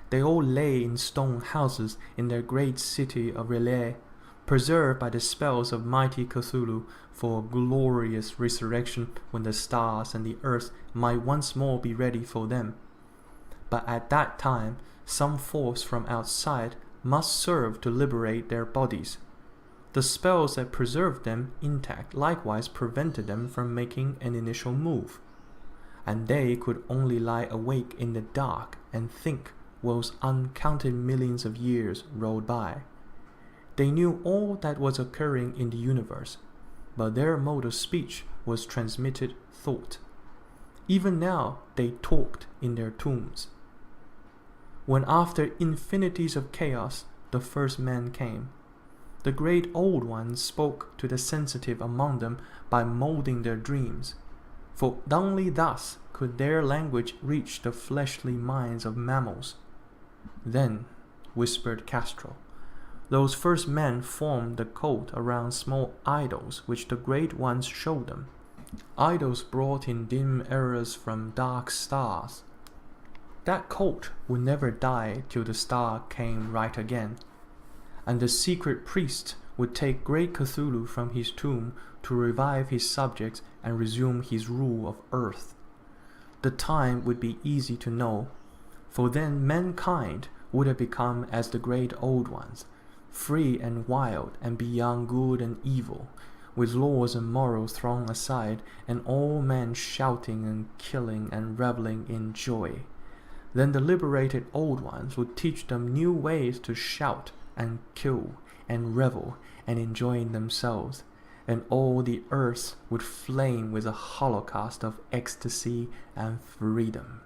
They all lay in stone houses in their great city of Relais, preserved by the spells of mighty Cthulhu for a glorious resurrection when the stars and the earth might once more be ready for them. But at that time, some force from outside must serve to liberate their bodies. The spells that preserved them intact likewise prevented them from making an initial move, and they could only lie awake in the dark and think whilst uncounted millions of years rolled by. They knew all that was occurring in the universe, but their mode of speech was transmitted thought. Even now they talked in their tombs. When after infinities of chaos the first man came, the great old ones spoke to the sensitive among them by molding their dreams, for only thus could their language reach the fleshly minds of mammals. Then, whispered Castro, those first men formed the cult around small idols which the great ones showed them, idols brought in dim errors from dark stars. That cult would never die till the star came right again, and the secret priest would take great Cthulhu from his tomb to revive his subjects and resume his rule of earth. The time would be easy to know, for then mankind would have become as the great old ones, free and wild and beyond good and evil, with laws and morals thrown aside, and all men shouting and killing and reveling in joy. Then the liberated old ones would teach them new ways to shout and kill and revel and enjoy themselves, and all the earth would flame with a holocaust of ecstasy and freedom.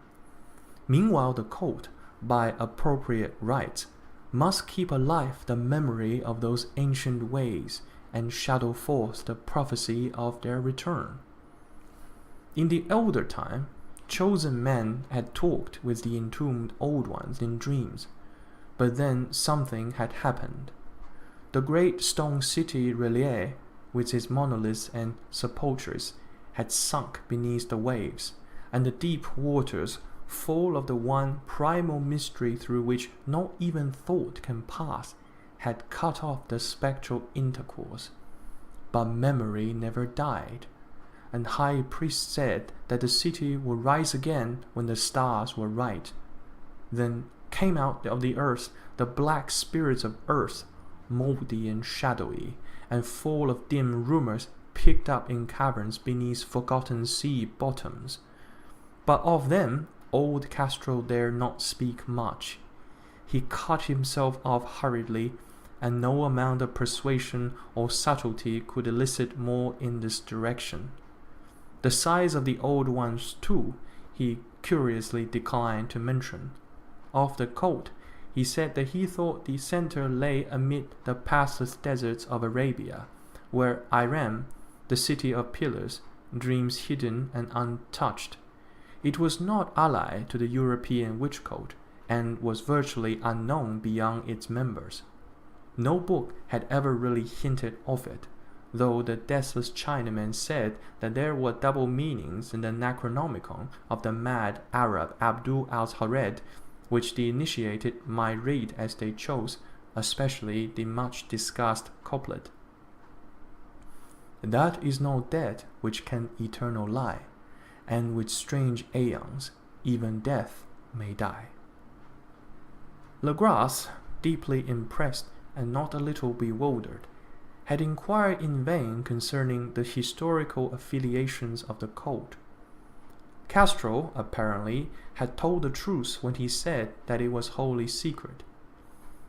Meanwhile the cult, by appropriate rites, must keep alive the memory of those ancient ways and shadow forth the prophecy of their return. In the elder time, chosen men had talked with the entombed old ones in dreams, but then something had happened. The great stone city Relier, with its monoliths and sepulchres, had sunk beneath the waves, and the deep waters full of the one primal mystery through which not even thought can pass, had cut off the spectral intercourse. But memory never died, and high priests said that the city would rise again when the stars were right. Then came out of the earth the black spirits of earth, mouldy and shadowy, and full of dim rumors picked up in caverns beneath forgotten sea bottoms. But of them old Castro dared not speak much. He cut himself off hurriedly, and no amount of persuasion or subtlety could elicit more in this direction. The size of the old ones, too, he curiously declined to mention. Of the cult, he said that he thought the center lay amid the pathless deserts of Arabia, where Iram, the city of pillars, dreams hidden and untouched. It was not allied to the European witch cult, and was virtually unknown beyond its members. No book had ever really hinted of it, though the deathless Chinaman said that there were double meanings in the Necronomicon of the mad Arab Abdul al-Hared, which the initiated might read as they chose, especially the much-discussed couplet. That is no death which can eternal lie, and with strange aeons even death may die. Legras, deeply impressed and not a little bewildered, had inquired in vain concerning the historical affiliations of the cult. Castro, apparently, had told the truth when he said that it was wholly secret.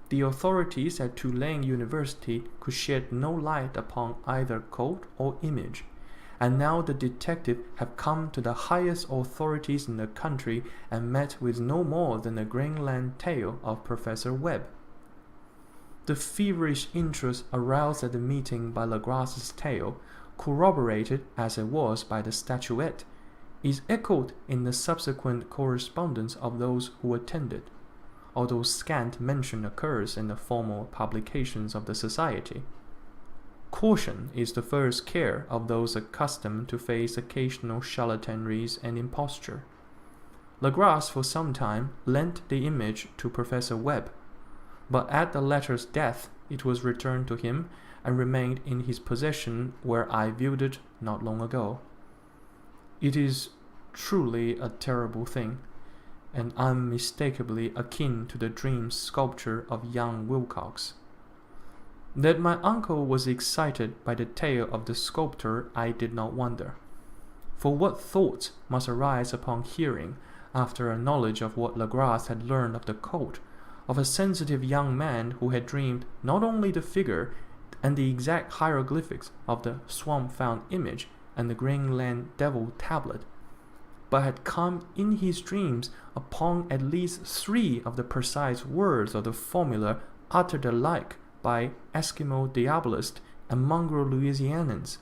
The authorities at Tulane University could shed no light upon either cult or image, and now the detective had come to the highest authorities in the country and met with no more than the Greenland tale of Professor Webb. The feverish interest aroused at the meeting by Legras's tale, corroborated as it was by the statuette, is echoed in the subsequent correspondence of those who attended, although scant mention occurs in the formal publications of the society. Caution is the first care of those accustomed to face occasional charlatanries and imposture. Legras for some time lent the image to Professor Webb, but at the latter's death it was returned to him and remained in his possession, where I viewed it not long ago. It is truly a terrible thing, and unmistakably akin to the dream sculpture of young Wilcox. That my uncle was excited by the tale of the sculptor I did not wonder, for what thoughts must arise upon hearing, after a knowledge of what Legras had learned of the cult, of a sensitive young man who had dreamed not only the figure and the exact hieroglyphics of the swamp-found image and the Greenland devil tablet, but had come in his dreams upon at least 3 of the precise words of the formula uttered alike by Eskimo Diabolist and mongrel Louisianans.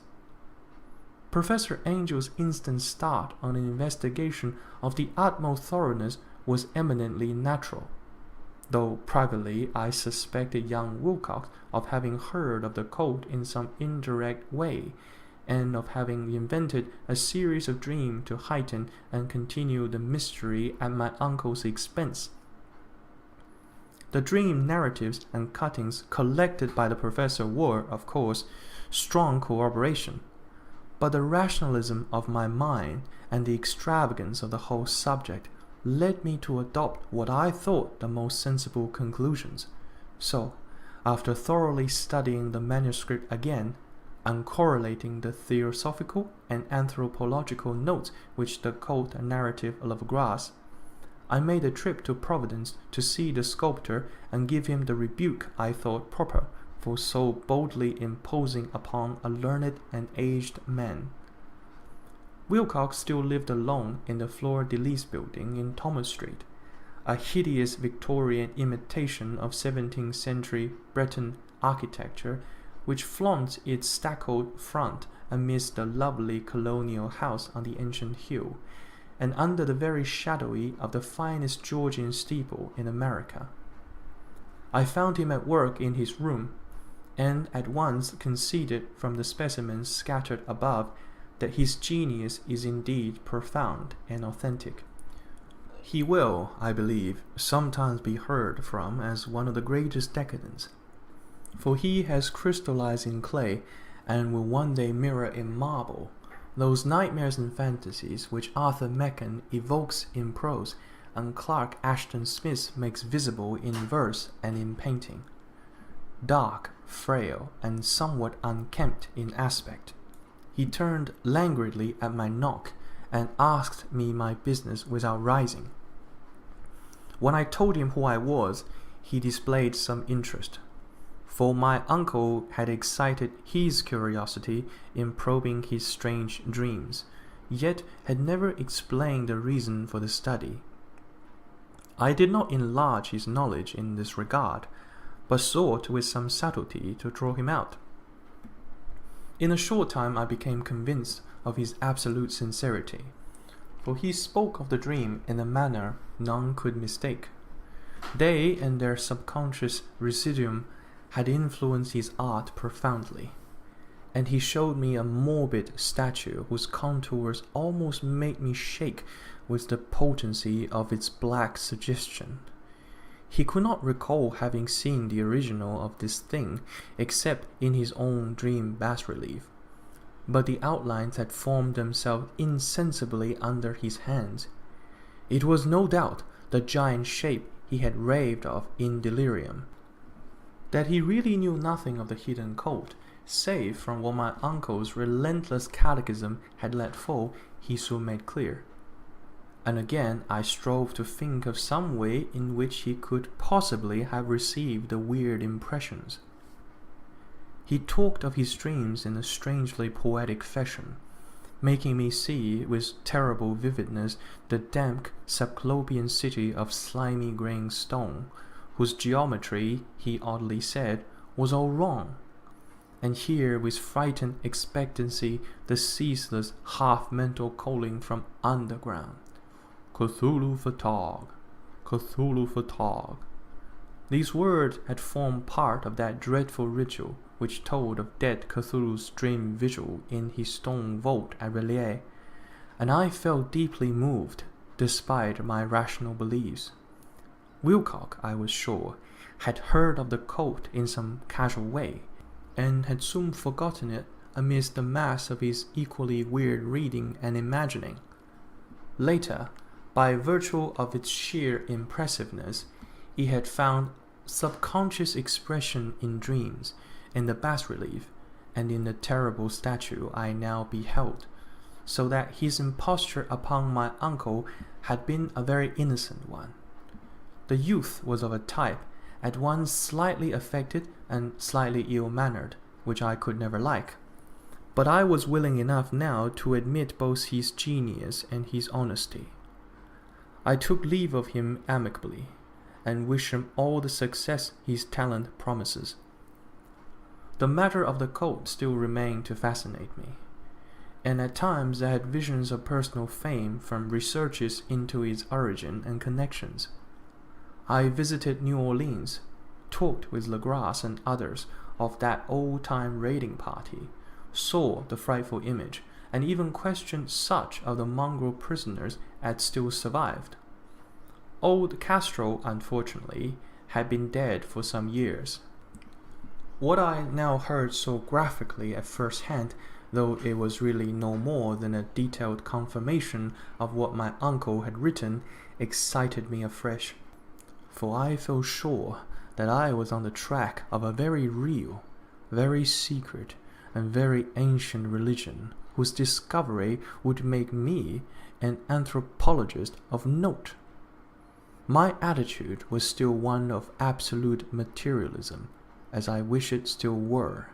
Professor Angel's instant start on an investigation of the utmost thoroughness was eminently natural, though privately I suspected young Wilcox of having heard of the cult in some indirect way, and of having invented a series of dreams to heighten and continue the mystery at my uncle's expense. The dream narratives and cuttings collected by the professor were, of course, strong corroboration, but the rationalism of my mind and the extravagance of the whole subject led me to adopt what I thought the most sensible conclusions. So, after thoroughly studying the manuscript again, and correlating the theosophical and anthropological notes which the cult narrative of Legras, I made a trip to Providence to see the sculptor and give him the rebuke I thought proper for so boldly imposing upon a learned and aged man. Wilcox still lived alone in the Fleur de Lis building in Thomas Street, a hideous Victorian imitation of 17th century Breton architecture which flaunts its stuccoed front amidst the lovely colonial house on the ancient hill, and under the very shadowy of the finest Georgian steeple in America. I found him at work in his room, and at once conceded from the specimens scattered above that his genius is indeed profound and authentic. He will, I believe, sometimes be heard from as one of the greatest decadents, for he has crystallized in clay and will one day mirror in marble those nightmares and fantasies which Arthur Machen evokes in prose and Clark Ashton Smith makes visible in verse and in painting. Dark, frail, and somewhat unkempt in aspect, he turned languidly at my knock and asked me my business without rising. When I told him who I was, he displayed some interest, for my uncle had excited his curiosity in probing his strange dreams, yet had never explained the reason for the study. I did not enlarge his knowledge in this regard, but sought with some subtlety to draw him out. In a short time I became convinced of his absolute sincerity, for he spoke of the dream in a manner none could mistake. They and their subconscious residuum had influenced his art profoundly, and he showed me a morbid statue whose contours almost made me shake with the potency of its black suggestion. He could not recall having seen the original of this thing except in his own dream bas-relief, but the outlines had formed themselves insensibly under his hands. It was no doubt the giant shape he had raved of in delirium. That he really knew nothing of the hidden code, save from what my uncle's relentless catechism had let fall, he soon made clear. And again I strove to think of some way in which he could possibly have received the weird impressions. He talked of his dreams in a strangely poetic fashion, making me see with terrible vividness the damp Cyclopean city of slimy grained stone, whose geometry, he oddly said, was all wrong, and hear with frightened expectancy the ceaseless half-mental calling from underground, "Cthulhu Fatog, Cthulhu Fatog." These words had formed part of that dreadful ritual which told of dead Cthulhu's dream vigil in his stone vault at Relier, and I felt deeply moved, despite my rational beliefs. Wilcock, I was sure, had heard of the cult in some casual way, and had soon forgotten it amidst the mass of his equally weird reading and imagining. Later, by virtue of its sheer impressiveness, he had found subconscious expression in dreams, in the bas-relief, and in the terrible statue I now beheld, so that his imposture upon my uncle had been a very innocent one. The youth was of a type at once slightly affected and slightly ill-mannered, which I could never like, but I was willing enough now to admit both his genius and his honesty. I took leave of him amicably, and wished him all the success his talent promises. The matter of the cult still remained to fascinate me, and at times I had visions of personal fame from researches into its origin and connections. I visited New Orleans, talked with Legras and others of that old-time raiding party, saw the frightful image, and even questioned such of the mongrel prisoners as still survived. Old Castro, unfortunately, had been dead for some years. What I now heard so graphically at first hand, though it was really no more than a detailed confirmation of what my uncle had written, excited me afresh, for I felt sure that I was on the track of a very real, very secret, and very ancient religion, whose discovery would make me an anthropologist of note. My attitude was still one of absolute materialism, as I wish it still were,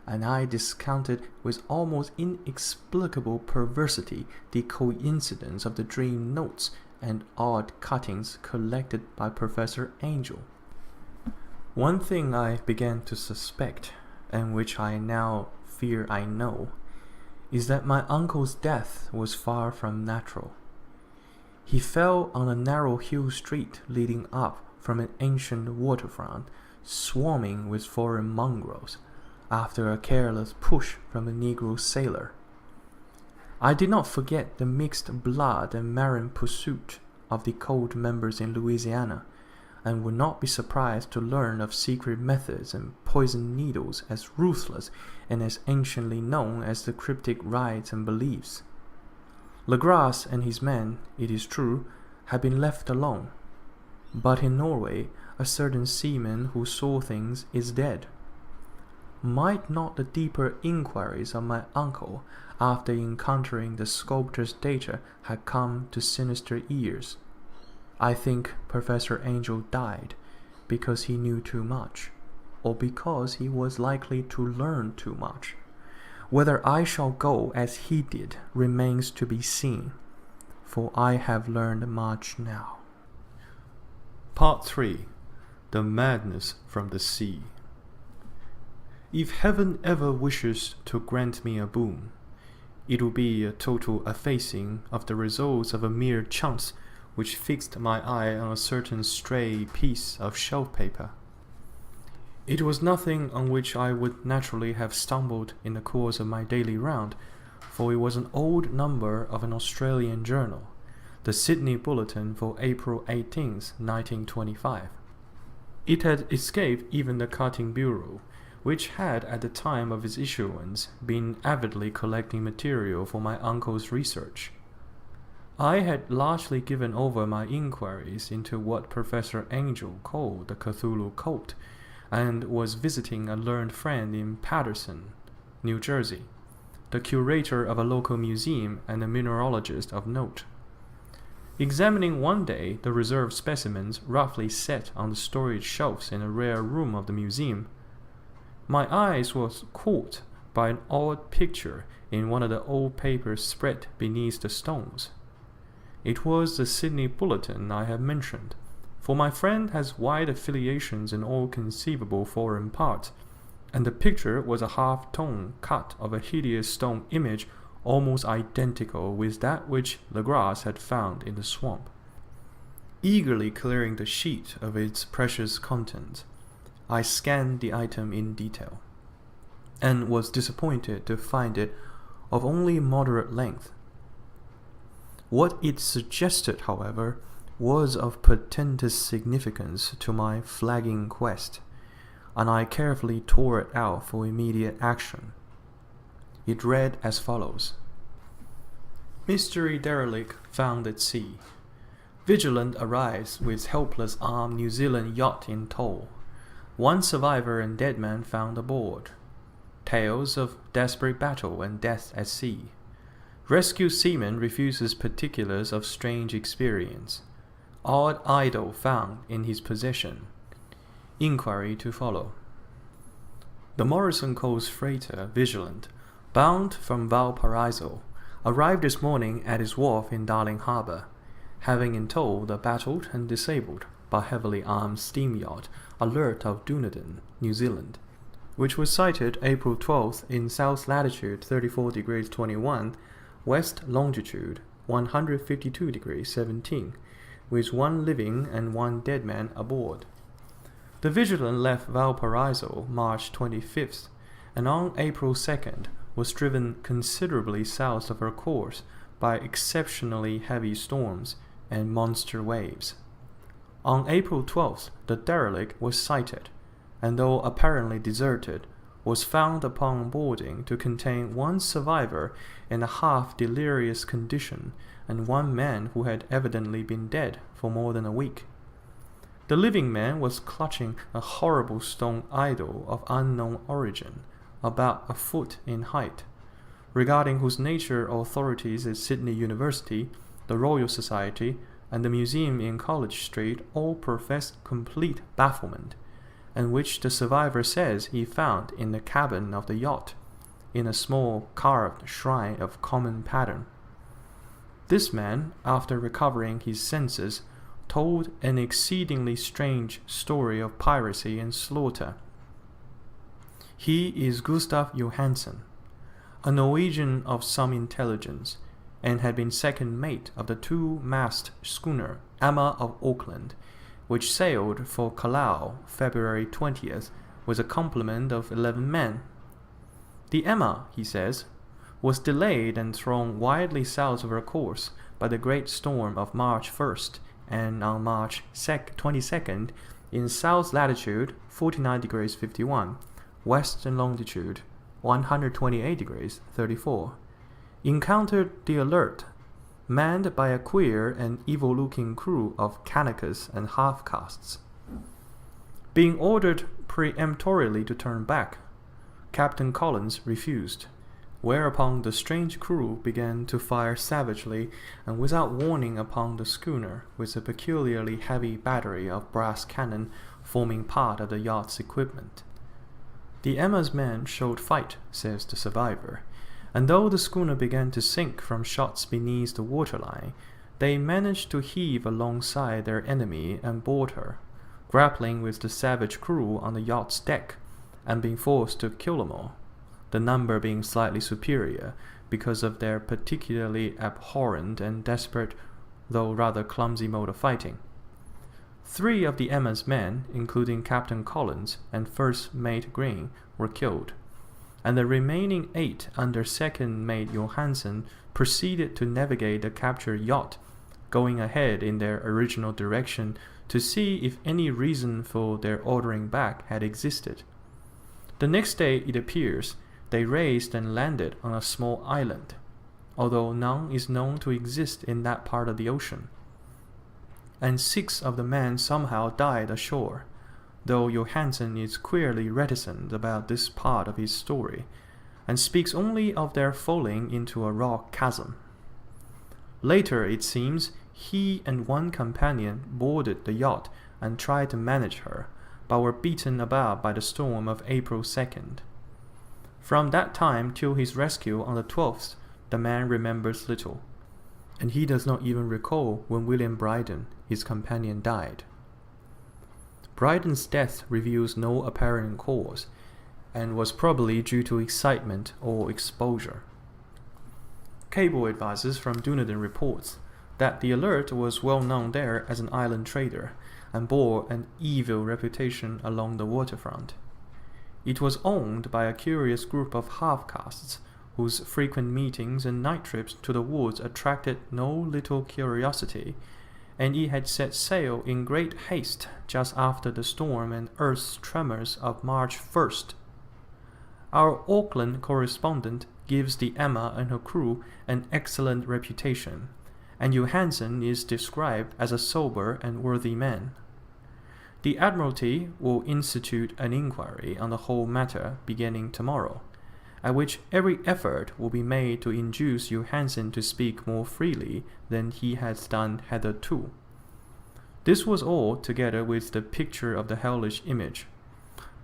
and I discounted with almost inexplicable perversity the coincidence of the dream notes and odd cuttings collected by Professor Angel. One thing I began to suspect, and which I now fear I know, is that my uncle's death was far from natural. He fell on a narrow hill street leading up from an ancient waterfront, swarming with foreign mongrels, after a careless push from a Negro sailor. I did not forget the mixed blood and marine pursuit, of the cult members in Louisiana, and would not be surprised to learn of secret methods and poison needles as ruthless and as anciently known as the cryptic rites and beliefs. Legras and his men, it is true, had been left alone, but in Norway a certain seaman who saw things is dead. Might not the deeper inquiries of my uncle after encountering the sculptor's data have come to sinister ears? I think Professor Angel died because he knew too much, or because he was likely to learn too much. Whether I shall go as he did remains to be seen, for I have learned much now. Part 3. The Madness from the Sea. If heaven ever wishes to grant me a boon, it will be a total effacing of the results of a mere chance which fixed my eye on a certain stray piece of shelf paper. It was nothing on which I would naturally have stumbled in the course of my daily round, for it was an old number of an Australian journal, the Sydney Bulletin for April 18th, 1925. It had escaped even the cutting bureau, which had at the time of its issuance been avidly collecting material for my uncle's research. I had largely given over my inquiries into what Professor Angel called the Cthulhu cult, and was visiting a learned friend in Paterson, New Jersey, the curator of a local museum and a mineralogist of note. Examining one day the reserved specimens roughly set on the storage shelves in a rare room of the museum, my eyes was caught by an odd picture in one of the old papers spread beneath the stones. It was the Sydney Bulletin I have mentioned, for my friend has wide affiliations in all conceivable foreign parts, and the picture was a half-tone cut of a hideous stone image almost identical with that which Legras had found in the swamp. Eagerly clearing the sheet of its precious contents, I scanned the item in detail, and was disappointed to find it of only moderate length. What it suggested, however, was of portentous significance to my flagging quest, and I carefully tore it out for immediate action. It read as follows: Mystery derelict found at sea. Vigilant arrives with helpless armed New Zealand yacht in tow. One survivor and dead man found aboard. Tales of desperate battle and death at sea. Rescued seaman refuses particulars of strange experience. Odd idol found in his possession. Inquiry to follow. The Morrison Coast freighter Vigilant, bound from Valparaiso, arrived this morning at its wharf in Darling Harbour, having in tow the battered and disabled but heavily armed steam yacht Alert of Dunedin, New Zealand, which was sighted April 12th in south latitude 34 degrees 21, west longitude 152 degrees 17, with one living and one dead man aboard. The Vigilant left Valparaiso March 25th, and on April 2nd was driven considerably south of her course by exceptionally heavy storms and monster waves. On April 12th, the derelict was sighted, and though apparently deserted, was found upon boarding to contain one survivor in a half-delirious condition and one man who had evidently been dead for more than a week. The living man was clutching a horrible stone idol of unknown origin, about a foot in height, regarding whose nature authorities at Sydney University, the Royal Society, and the museum in College Street all professed complete bafflement, and which the survivor says he found in the cabin of the yacht, in a small carved shrine of common pattern. This man, after recovering his senses, told an exceedingly strange story of piracy and slaughter. He is Gustav Johansen, a Norwegian of some intelligence, and had been second mate of the two-mast schooner Emma of Auckland, which sailed for Callao February 20th with a complement of 11 men. The Emma, he says, was delayed and thrown widely south of her course by the great storm of March 1st, and on March 22nd, in south latitude 49 degrees 51, western longitude 128 degrees 34, encountered the Alert, manned by a queer and evil-looking crew of Kanakas and half-castes. Being ordered peremptorily to turn back, Captain Collins refused, whereupon the strange crew began to fire savagely and without warning upon the schooner with a peculiarly heavy battery of brass cannon forming part of the yacht's equipment. The Emma's men showed fight, says the survivor, and though the schooner began to sink from shots beneath the waterline, they managed to heave alongside their enemy and board her, grappling with the savage crew on the yacht's deck, and being forced to kill them all, the number being slightly superior because of their particularly abhorrent and desperate, though rather clumsy mode of fighting. 3 of the Emma's men, including Captain Collins and First Mate Green, were killed, and the remaining 8 under Second Mate Johansen proceeded to navigate the captured yacht, going ahead in their original direction to see if any reason for their ordering back had existed. The next day, it appears, they raced and landed on a small island, although none is known to exist in that part of the ocean. And 6 of the men somehow died ashore, though Johansen is queerly reticent about this part of his story, and speaks only of their falling into a rock chasm. Later, it seems, he and one companion boarded the yacht and tried to manage her, but were beaten about by the storm of April 2nd. From that time till his rescue on the 12th, the man remembers little, and he does not even recall when William Bryden, his companion, died. Bryden's death reveals no apparent cause, and was probably due to excitement or exposure. Cable advisors from Dunedin reports that the Alert was well known there as an island trader, and bore an evil reputation along the waterfront. It was owned by a curious group of half-castes, whose frequent meetings and night trips to the woods attracted no little curiosity, and it had set sail in great haste just after the storm and earth's tremors of March 1st. Our Auckland correspondent gives the Emma and her crew an excellent reputation, and Johansen is described as a sober and worthy man. The Admiralty will institute an inquiry on the whole matter beginning tomorrow, at which every effort will be made to induce Johansen to speak more freely than he has done hitherto. This was all together with the picture of the hellish image,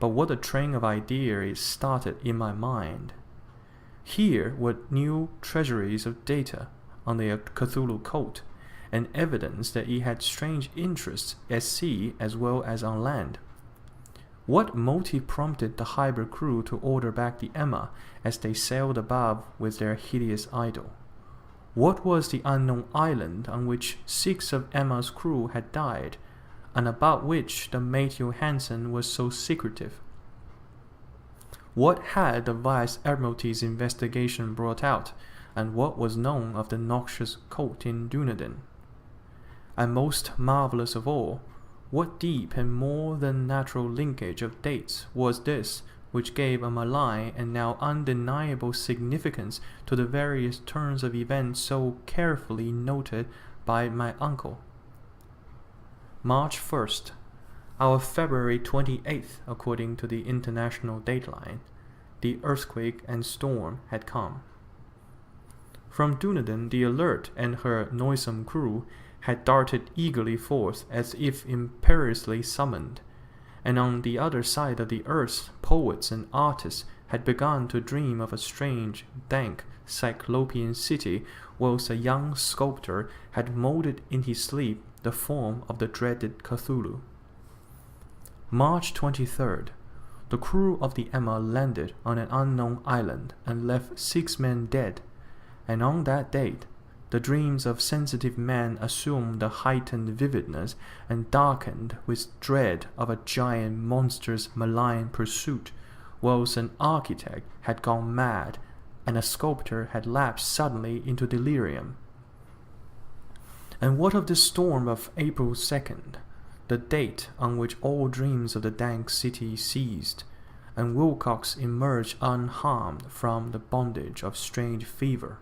but what a train of ideas started in my mind. Here were new treasuries of data on the Cthulhu cult, and evidence that it had strange interests at sea as well as on land. What motive prompted the hybrid crew to order back the Emma as they sailed above with their hideous idol? What was the unknown island on which 6 of Emma's crew had died, and about which the mate Johansen was so secretive? What had the Vice Admiralty's investigation brought out, and what was known of the noxious cult in Dunedin? And most marvelous of all, what deep and more than natural linkage of dates was this which gave a malign and now undeniable significance to the various turns of events so carefully noted by my uncle? March 1st, our February 28th according to the international dateline, the earthquake and storm had come. From Dunedin, the Alert and her noisome crew had darted eagerly forth as if imperiously summoned, and on the other side of the earth poets and artists had begun to dream of a strange, dank, cyclopean city, whilst a young sculptor had moulded in his sleep the form of the dreaded Cthulhu. March 23rd, the crew of the Emma landed on an unknown island and left 6 men dead, and on that date the dreams of sensitive men assumed a heightened vividness and darkened with dread of a giant monster's malign pursuit, whilst an architect had gone mad and a sculptor had lapsed suddenly into delirium. And what of the storm of April 2nd, the date on which all dreams of the dank city ceased, and Wilcox emerged unharmed from the bondage of strange fever?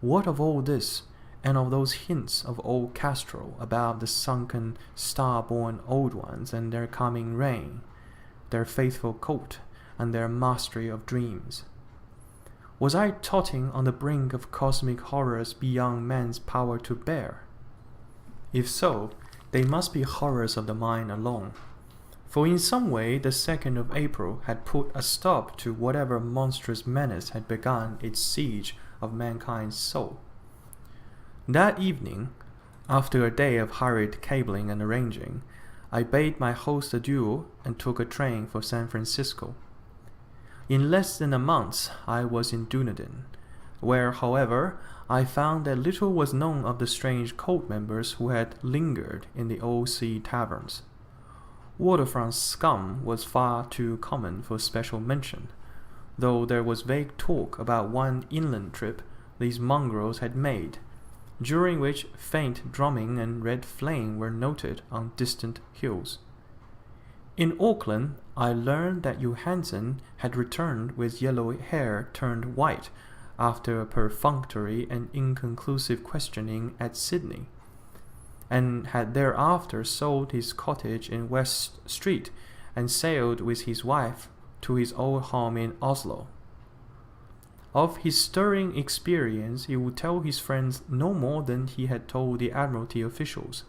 What of all this, and of those hints of old Castro about the sunken, star-born old ones and their coming reign, their faithful cult, and their mastery of dreams? Was I totting on the brink of cosmic horrors beyond man's power to bear? If so, they must be horrors of the mind alone, for in some way the 2nd of April had put a stop to whatever monstrous menace had begun its siege of mankind's soul. That evening, after a day of hurried cabling and arranging, I bade my host adieu and took a train for San Francisco. In less than a month I was in Dunedin, where, however, I found that little was known of the strange cult members who had lingered in the old sea taverns. Waterfront scum was far too common for special mention, though there was vague talk about one inland trip these mongrels had made, during which faint drumming and red flame were noted on distant hills. In Auckland, I learned that Johansen had returned with yellow hair turned white after a perfunctory and inconclusive questioning at Sydney, and had thereafter sold his cottage in West Street and sailed with his wife to his old home in Oslo. Of his stirring experience he would tell his friends no more than he had told the Admiralty officials,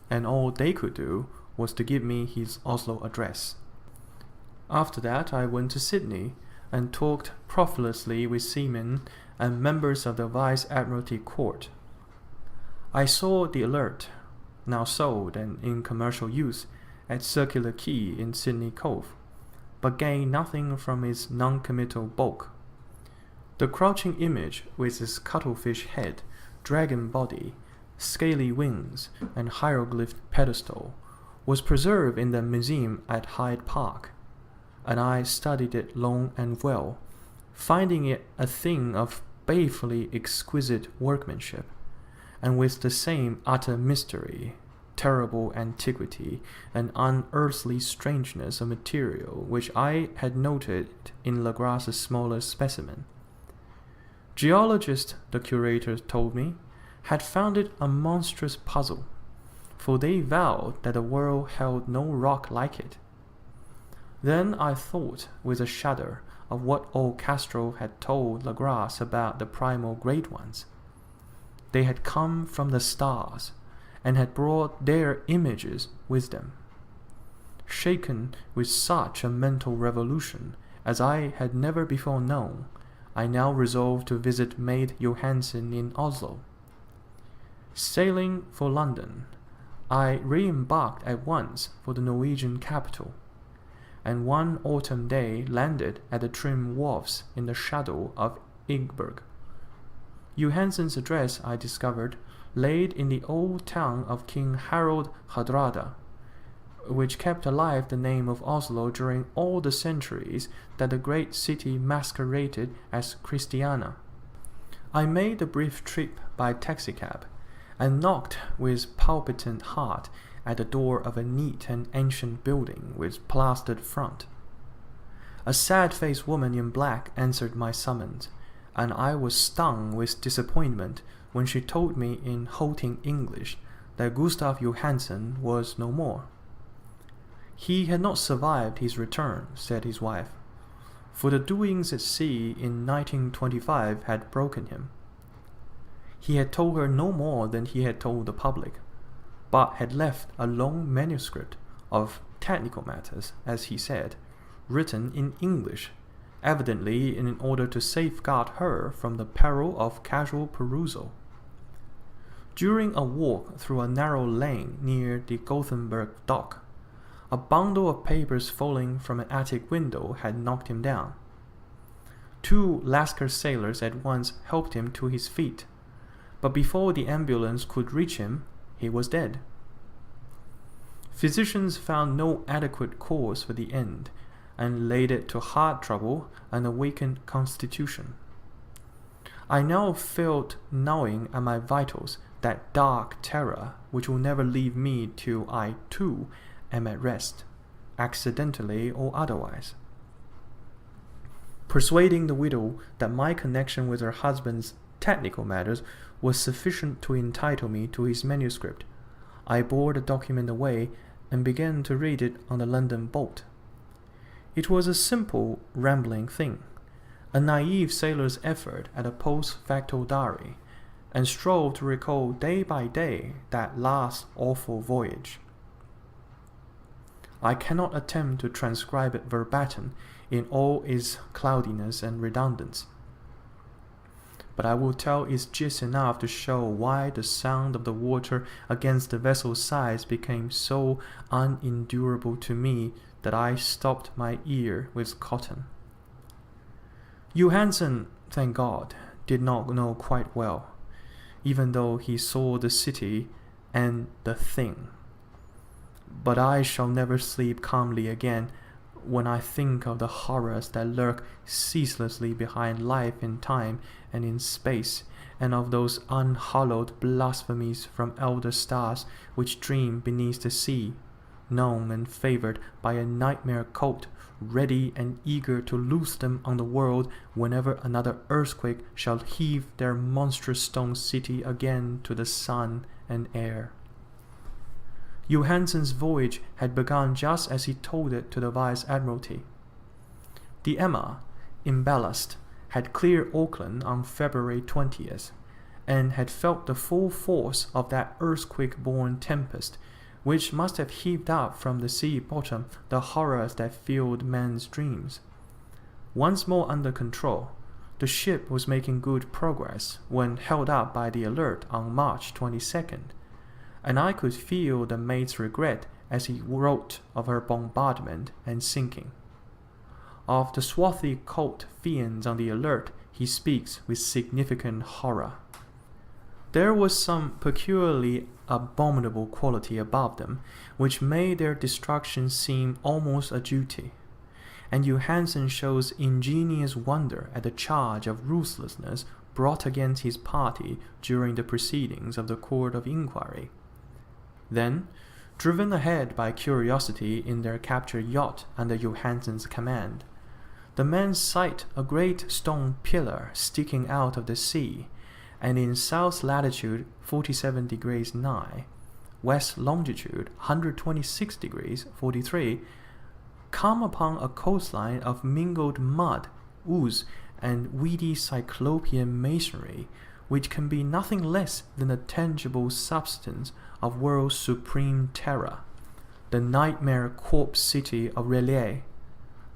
and all they could do was to give me his Oslo address. After that I went to Sydney and talked profitlessly with seamen and members of the Vice Admiralty Court. I saw the Alert, now sold and in commercial use, at Circular Quay in Sydney Cove, but gained nothing from its non-committal bulk. The crouching image with its cuttlefish head, dragon body, scaly wings, and hieroglyphed pedestal was preserved in the museum at Hyde Park, and I studied it long and well, finding it a thing of balefully exquisite workmanship, and with the same utter mystery, terrible antiquity, and unearthly strangeness of material which I had noted in Legras's smaller specimen. Geologists, the curator told me, had found it a monstrous puzzle, for they vowed that the world held no rock like it. Then I thought with a shudder of what old Castro had told Legras about the primal great ones. They had come from the stars, and had brought their images with them. Shaken with such a mental revolution as I had never before known, I now resolved to visit Maid Johansen in Oslo. Sailing for London, I re-embarked at once for the Norwegian capital, and one autumn day landed at the trim wharves in the shadow of Igberg. Johansen's address, I discovered, laid in the old town of King Harald Hardrada, which kept alive the name of Oslo during all the centuries that the great city masqueraded as Christiania. I made a brief trip by taxicab, and knocked with palpitant heart at the door of a neat and ancient building with plastered front. A sad-faced woman in black answered my summons, and I was stung with disappointment when she told me in halting English that Gustav Johansen was no more. He had not survived his return, said his wife, for the doings at sea in 1925 had broken him. He had told her no more than he had told the public, but had left a long manuscript of technical matters, as he said, written in English, evidently in order to safeguard her from the peril of casual perusal. During a walk through a narrow lane near the Gothenburg dock, a bundle of papers falling from an attic window had knocked him down. Two Lascar sailors at once helped him to his feet, but before the ambulance could reach him, he was dead. Physicians found no adequate cause for the end, and laid it to heart trouble and a weakened constitution. I now felt gnawing at my vitals that dark terror which will never leave me till I, too, am at rest, accidentally or otherwise. Persuading the widow that my connection with her husband's technical matters was sufficient to entitle me to his manuscript, I bore the document away and began to read it on the London boat. It was a simple, rambling thing, a naive sailor's effort at a post-facto diary, and strove to recall day by day that last awful voyage. I cannot attempt to transcribe it verbatim in all its cloudiness and redundance, but I will tell its gist enough to show why the sound of the water against the vessel's sides became so unendurable to me that I stopped my ear with cotton. Johansen, thank God, did not know quite well, even though he saw the city and the thing. But I shall never sleep calmly again when I think of the horrors that lurk ceaselessly behind life in time and in space, and of those unhallowed blasphemies from elder stars which dream beneath the sea, known and favoured by a nightmare cult, ready and eager to loose them on the world whenever another earthquake shall heave their monstrous stone city again to the sun and air. Johansen's voyage had begun just as he told it to the Vice-Admiralty. The Emma, in ballast, had cleared Auckland on February 20th, and had felt the full force of that earthquake-born tempest, which must have heaved up from the sea bottom the horrors that filled men's dreams. Once more under control, the ship was making good progress when held up by the Alert on March 22nd, and I could feel the mate's regret as he wrote of her bombardment and sinking. Of the swarthy coat fiends on the Alert he speaks with significant horror. There was some peculiarly abominable quality about them which made their destruction seem almost a duty, and Johansen shows ingenious wonder at the charge of ruthlessness brought against his party during the proceedings of the Court of Inquiry. Then, driven ahead by curiosity in their captured yacht under Johansen's command, the men sight a great stone pillar sticking out of the sea, and in south latitude 47 degrees 9, west longitude 126 degrees 43, come upon a coastline of mingled mud, ooze, and weedy cyclopean masonry, which can be nothing less than the tangible substance of world's supreme terror, the nightmare corpse city of R'lyeh,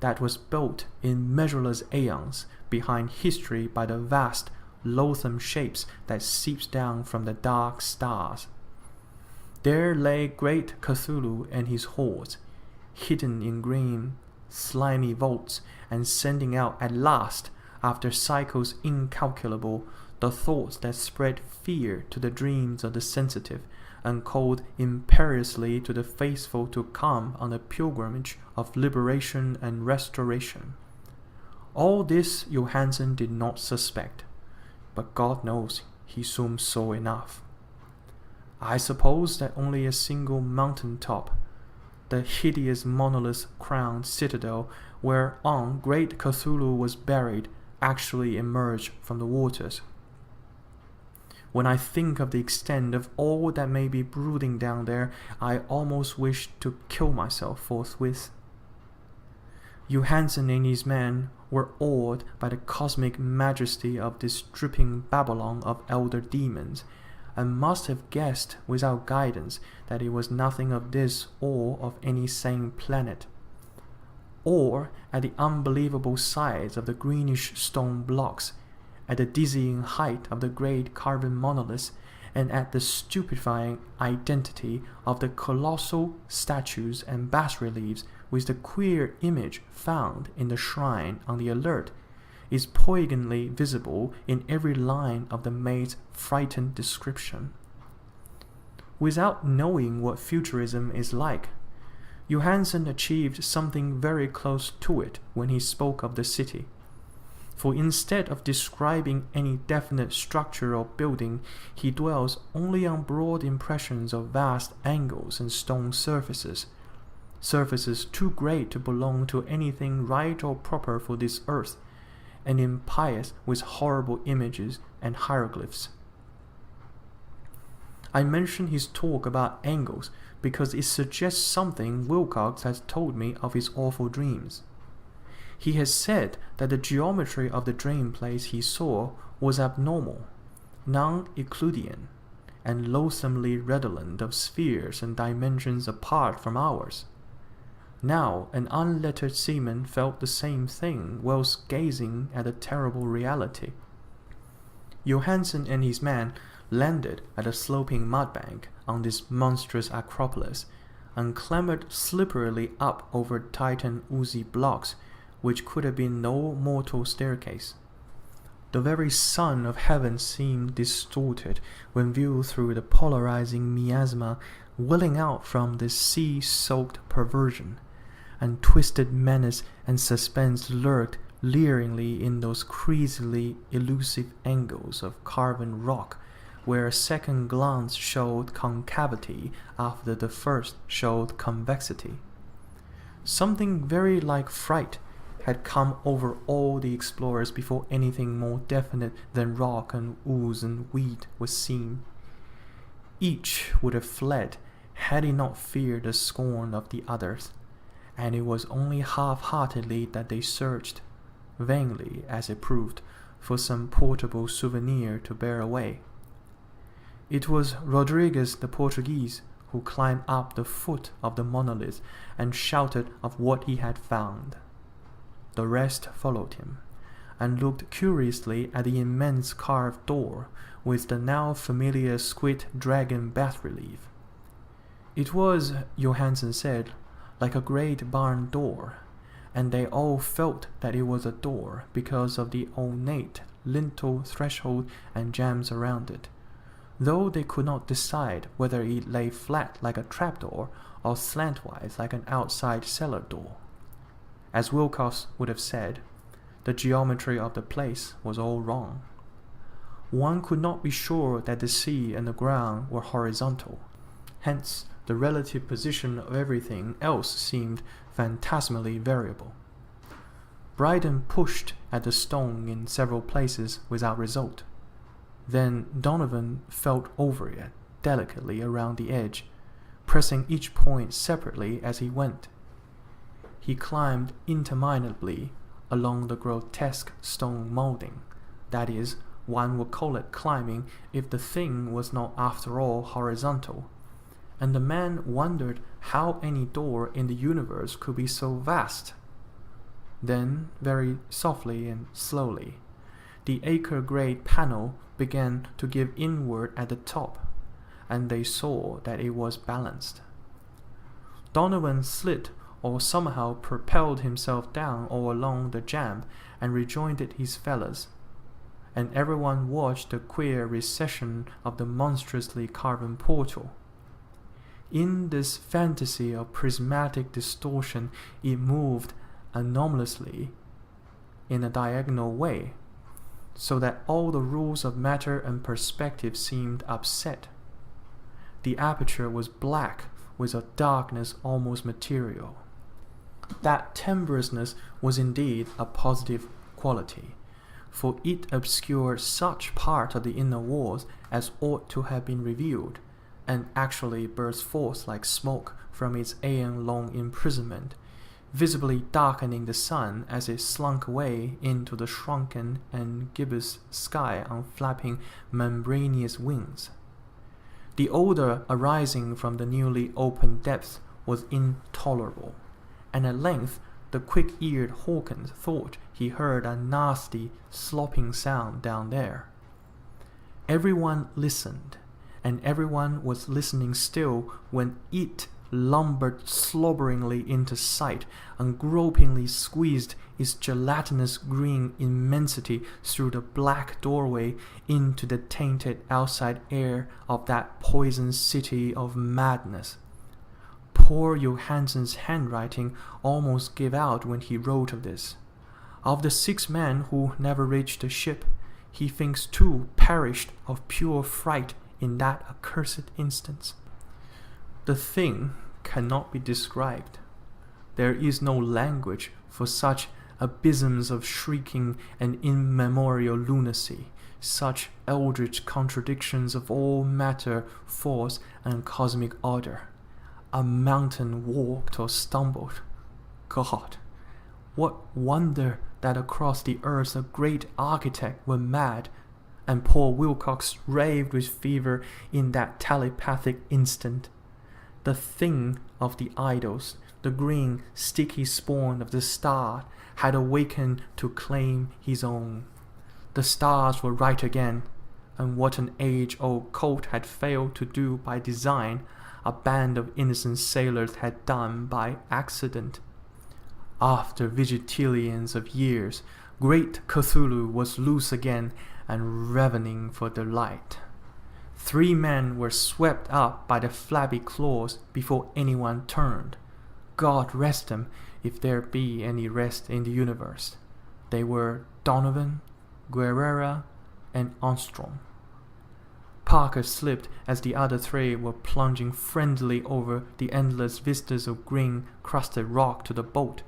that was built in measureless aeons behind history by the vast, loathsome shapes that seeps down from the dark stars. There lay great Cthulhu and his hordes, hidden in green, slimy vaults, and sending out at last, after cycles incalculable, the thoughts that spread fear to the dreams of the sensitive, and called imperiously to the faithful to come on a pilgrimage of liberation and restoration. All this Johansen did not suspect, but God knows he soon saw enough. I suppose that only a single mountain top, the hideous monolith-crowned citadel whereon great Cthulhu was buried, actually emerged from the waters. When I think of the extent of all that may be brooding down there, I almost wish to kill myself forthwith. Johansen and his men were awed by the cosmic majesty of this dripping Babylon of elder demons, and must have guessed without guidance that it was nothing of this or of any sane planet. Or at the unbelievable size of the greenish stone blocks, at the dizzying height of the great carven monoliths, and at the stupefying identity of the colossal statues and bas-reliefs with the queer image found in the shrine on the Alert, is poignantly visible in every line of the maid's frightened description. Without knowing what futurism is like, Johansen achieved something very close to it when he spoke of the city. For instead of describing any definite structure or building, he dwells only on broad impressions of vast angles and stone surfaces, surfaces too great to belong to anything right or proper for this earth, and impious with horrible images and hieroglyphs. I mention his talk about angles because it suggests something Wilcox has told me of his awful dreams. He has said that the geometry of the dream place he saw was abnormal, non-Euclidean, and loathsomely redolent of spheres and dimensions apart from ours. Now an unlettered seaman felt the same thing whilst gazing at the terrible reality. Johansen and his man landed at a sloping mudbank on this monstrous acropolis, and clambered slipperily up over titan oozy blocks which could have been no mortal staircase. The very sun of heaven seemed distorted when viewed through the polarizing miasma welling out from this sea-soaked perversion, and twisted menace and suspense lurked leeringly in those crazily elusive angles of carven rock, where a second glance showed concavity after the first showed convexity. Something very like fright had come over all the explorers before anything more definite than rock and ooze and weed was seen. Each would have fled had he not feared the scorn of the others, and it was only half-heartedly that they searched, vainly as it proved, for some portable souvenir to bear away. It was Rodriguez the Portuguese who climbed up the foot of the monolith and shouted of what he had found. The rest followed him, and looked curiously at the immense carved door with the now familiar squid dragon bas-relief. It was, Johansen said, like a great barn door, and they all felt that it was a door because of the ornate lintel threshold and jambs around it, though they could not decide whether it lay flat like a trapdoor or slantwise like an outside cellar door. As Wilcox would have said, the geometry of the place was all wrong. One could not be sure that the sea and the ground were horizontal. Hence, the relative position of everything else seemed phantasmally variable. Bryden pushed at the stone in several places without result. Then Donovan felt over it delicately around the edge, pressing each point separately as he went. He climbed interminably along the grotesque stone molding. That is, one would call it climbing if the thing was not after all horizontal, and the man wondered how any door in the universe could be so vast. Then, very softly and slowly, the acre-grade panel began to give inward at the top, and they saw that it was balanced. Donovan slid or somehow propelled himself down or along the jamb and rejoined his fellows, and everyone watched the queer recession of the monstrously carven portal. In this fantasy of prismatic distortion it moved anomalously in a diagonal way, so that all the rules of matter and perspective seemed upset. The aperture was black with a darkness almost material. That tembrousness was indeed a positive quality, for it obscured such part of the inner walls as ought to have been revealed, and actually burst forth like smoke from its aeon-long imprisonment, visibly darkening the sun as it slunk away into the shrunken and gibbous sky on flapping membranous wings. The odour arising from the newly opened depths was intolerable, and at length the quick-eared Hawkins thought he heard a nasty, slopping sound down there. Everyone listened, and everyone was listening still when it lumbered slobberingly into sight and gropingly squeezed its gelatinous green immensity through the black doorway into the tainted outside air of that poisoned city of madness. Poor Johansen's handwriting almost gave out when he wrote of this. Of the 6 men who never reached the ship, he thinks 2 perished of pure fright in that accursed instant. The thing cannot be described. There is no language for such abysms of shrieking and immemorial lunacy, such eldritch contradictions of all matter, force, and cosmic order. A mountain walked or stumbled. God, what wonder that across the earth a great architect went mad, and Paul Wilcox raved with fever in that telepathic instant. The thing of the idols, the green, sticky spawn of the star, had awakened to claim his own. The stars were right again, and what an age-old cult had failed to do by design, a band of innocent sailors had done by accident. After vigilions of years, great Cthulhu was loose again and ravening for delight. 3 men were swept up by the flabby claws before anyone turned. God rest them, if there be any rest in the universe. They were Donovan, Guerrera, and Armstrong. Parker slipped as the other 3 were plunging friendly over the endless vistas of green, crusted rock to the boat,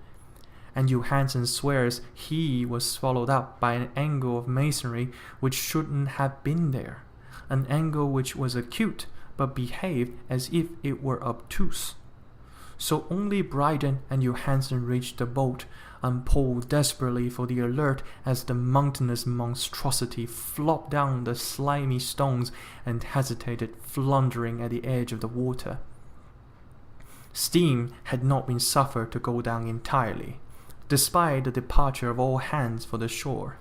and Johansen swears he was swallowed up by an angle of masonry which shouldn't have been there, an angle which was acute but behaved as if it were obtuse. So only Bryden and Johansen reached the boat and pulled desperately for the alert as the mountainous monstrosity flopped down the slimy stones and hesitated, floundering at the edge of the water. Steam had not been suffered to go down entirely, despite the departure of all hands for the shore,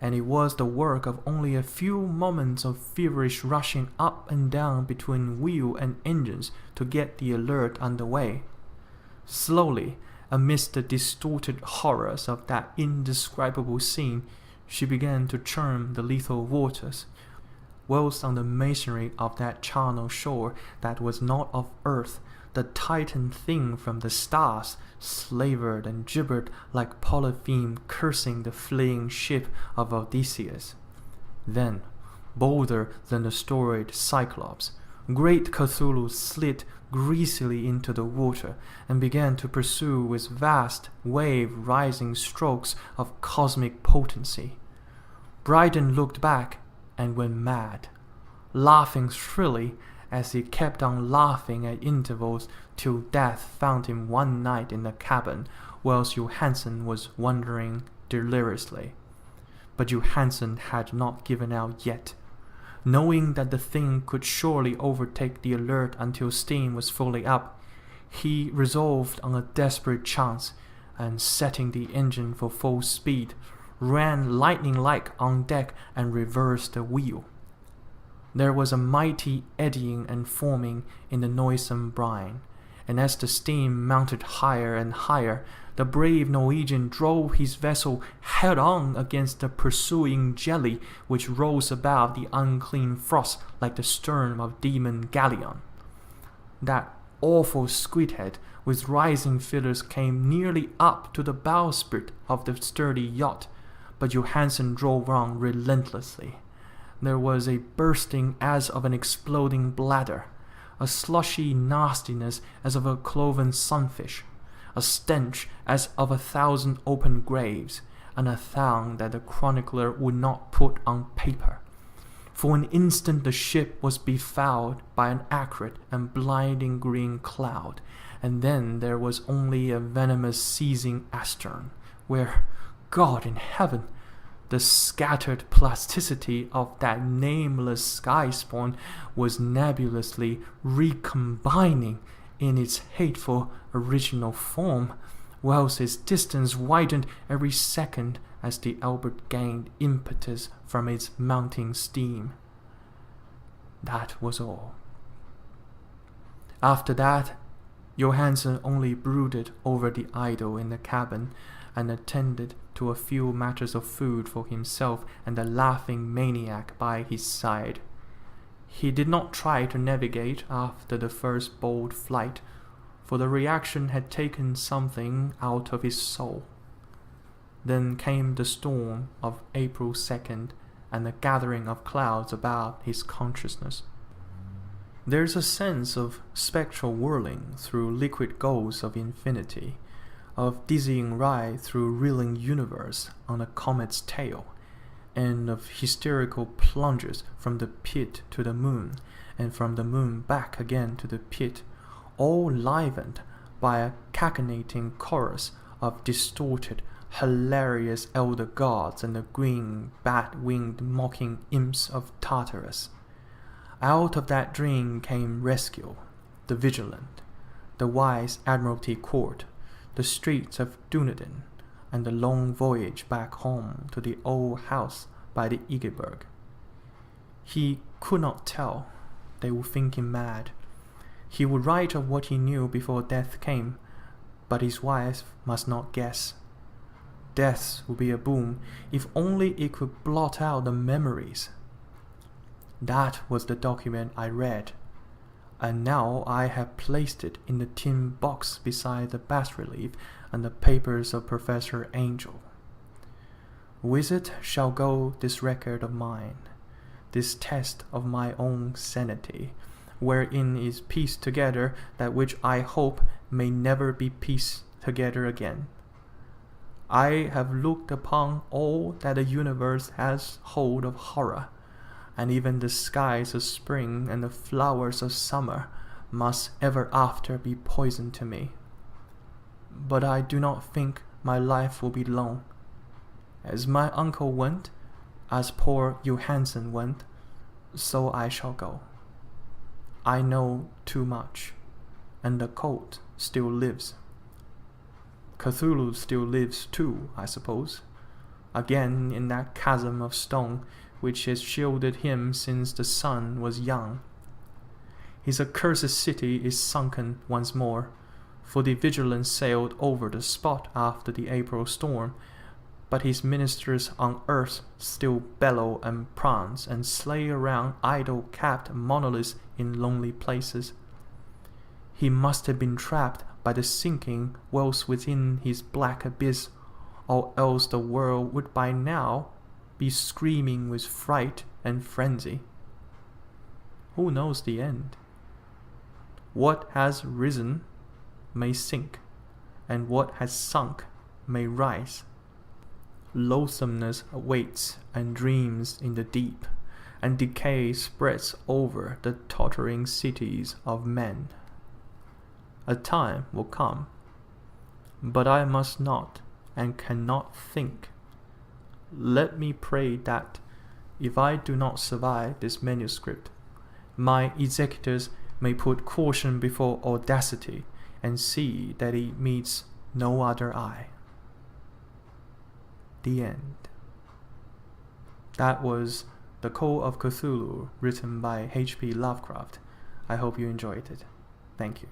and it was the work of only a few moments of feverish rushing up and down between wheel and engines to get the alert under way. Slowly, amidst the distorted horrors of that indescribable scene, she began to churn the lethal waters, whilst on the masonry of that charnel shore that was not of earth, the titan thing from the stars slavered and gibbered like Polypheme cursing the fleeing ship of Odysseus. Then, bolder than the storied Cyclops, great Cthulhu slid greasily into the water and began to pursue with vast, wave-rising strokes of cosmic potency. Bryden looked back and went mad, laughing shrilly as he kept on laughing at intervals till death found him one night in the cabin, whilst Johansen was wandering deliriously. But Johansen had not given out yet. Knowing that the thing could surely overtake the alert until steam was fully up, he resolved on a desperate chance, and setting the engine for full speed, ran lightning-like on deck and reversed the wheel. There was a mighty eddying and foaming in the noisome brine, and as the steam mounted higher and higher, the brave Norwegian drove his vessel head-on against the pursuing jelly which rose above the unclean frost like the stern of demon galleon. That awful squidhead with rising feathers came nearly up to the bowsprit of the sturdy yacht, but Johansen drove on relentlessly. There was a bursting as of an exploding bladder, a slushy nastiness as of a cloven sunfish, a stench as of 1,000 open graves, and a sound that the chronicler would not put on paper. For an instant the ship was befouled by an acrid and blinding green cloud, and then there was only a venomous seizing astern, where, God in heaven, the scattered plasticity of that nameless sky-spawn was nebulously recombining in its hateful original form, whilst its distance widened every second as the Albert gained impetus from its mounting steam. That was all. After that, Johansen only brooded over the idol in the cabin and attended to a few matters of food for himself and the laughing maniac by his side. He did not try to navigate after the first bold flight, for the reaction had taken something out of his soul. Then came the storm of April 2nd and the gathering of clouds about his consciousness. There's a sense of spectral whirling through liquid gulls of infinity, of dizzying ride through reeling universe on a comet's tail, and of hysterical plunges from the pit to the moon, and from the moon back again to the pit, all livened by a cachinnating chorus of distorted, hilarious elder gods and the green, bat-winged mocking imps of Tartarus. Out of that dream came rescue, the vigilant, the wise Admiralty Court, the streets of Dunedin, and the long voyage back home to the old house by the Egeberg. He could not tell. They would think him mad. He would write of what he knew before death came, but his wife must not guess. Death would be a boon if only it could blot out the memories. That was the document I read, and now I have placed it in the tin box beside the bas-relief and the papers of Professor Angel. With it shall go this record of mine, this test of my own sanity, wherein is pieced together that which I hope may never be pieced together again. I have looked upon all that the universe has hold of horror, and even the skies of spring and the flowers of summer must ever after be poison to me. But I do not think my life will be long. As my uncle went, as poor Johansen went, so I shall go. I know too much, and the cult still lives. Cthulhu still lives too, I suppose, again in that chasm of stone which has shielded him since the sun was young. His accursed city is sunken once more, for the Vigilance sailed over the spot after the April storm, but his ministers on earth still bellow and prance and slay around idol-capped monoliths in lonely places. He must have been trapped by the sinking wells within his black abyss, or else the world would by now be screaming with fright and frenzy. Who knows the end? What has risen may sink, and what has sunk may rise. Loathsomeness awaits and dreams in the deep, and decay spreads over the tottering cities of men. A time will come, but I must not and cannot think. Let me pray that, if I do not survive this manuscript, my executors may put caution before audacity and see that it meets no other eye. The end. That was The Call of Cthulhu, written by H.P. Lovecraft. I hope you enjoyed it. Thank you.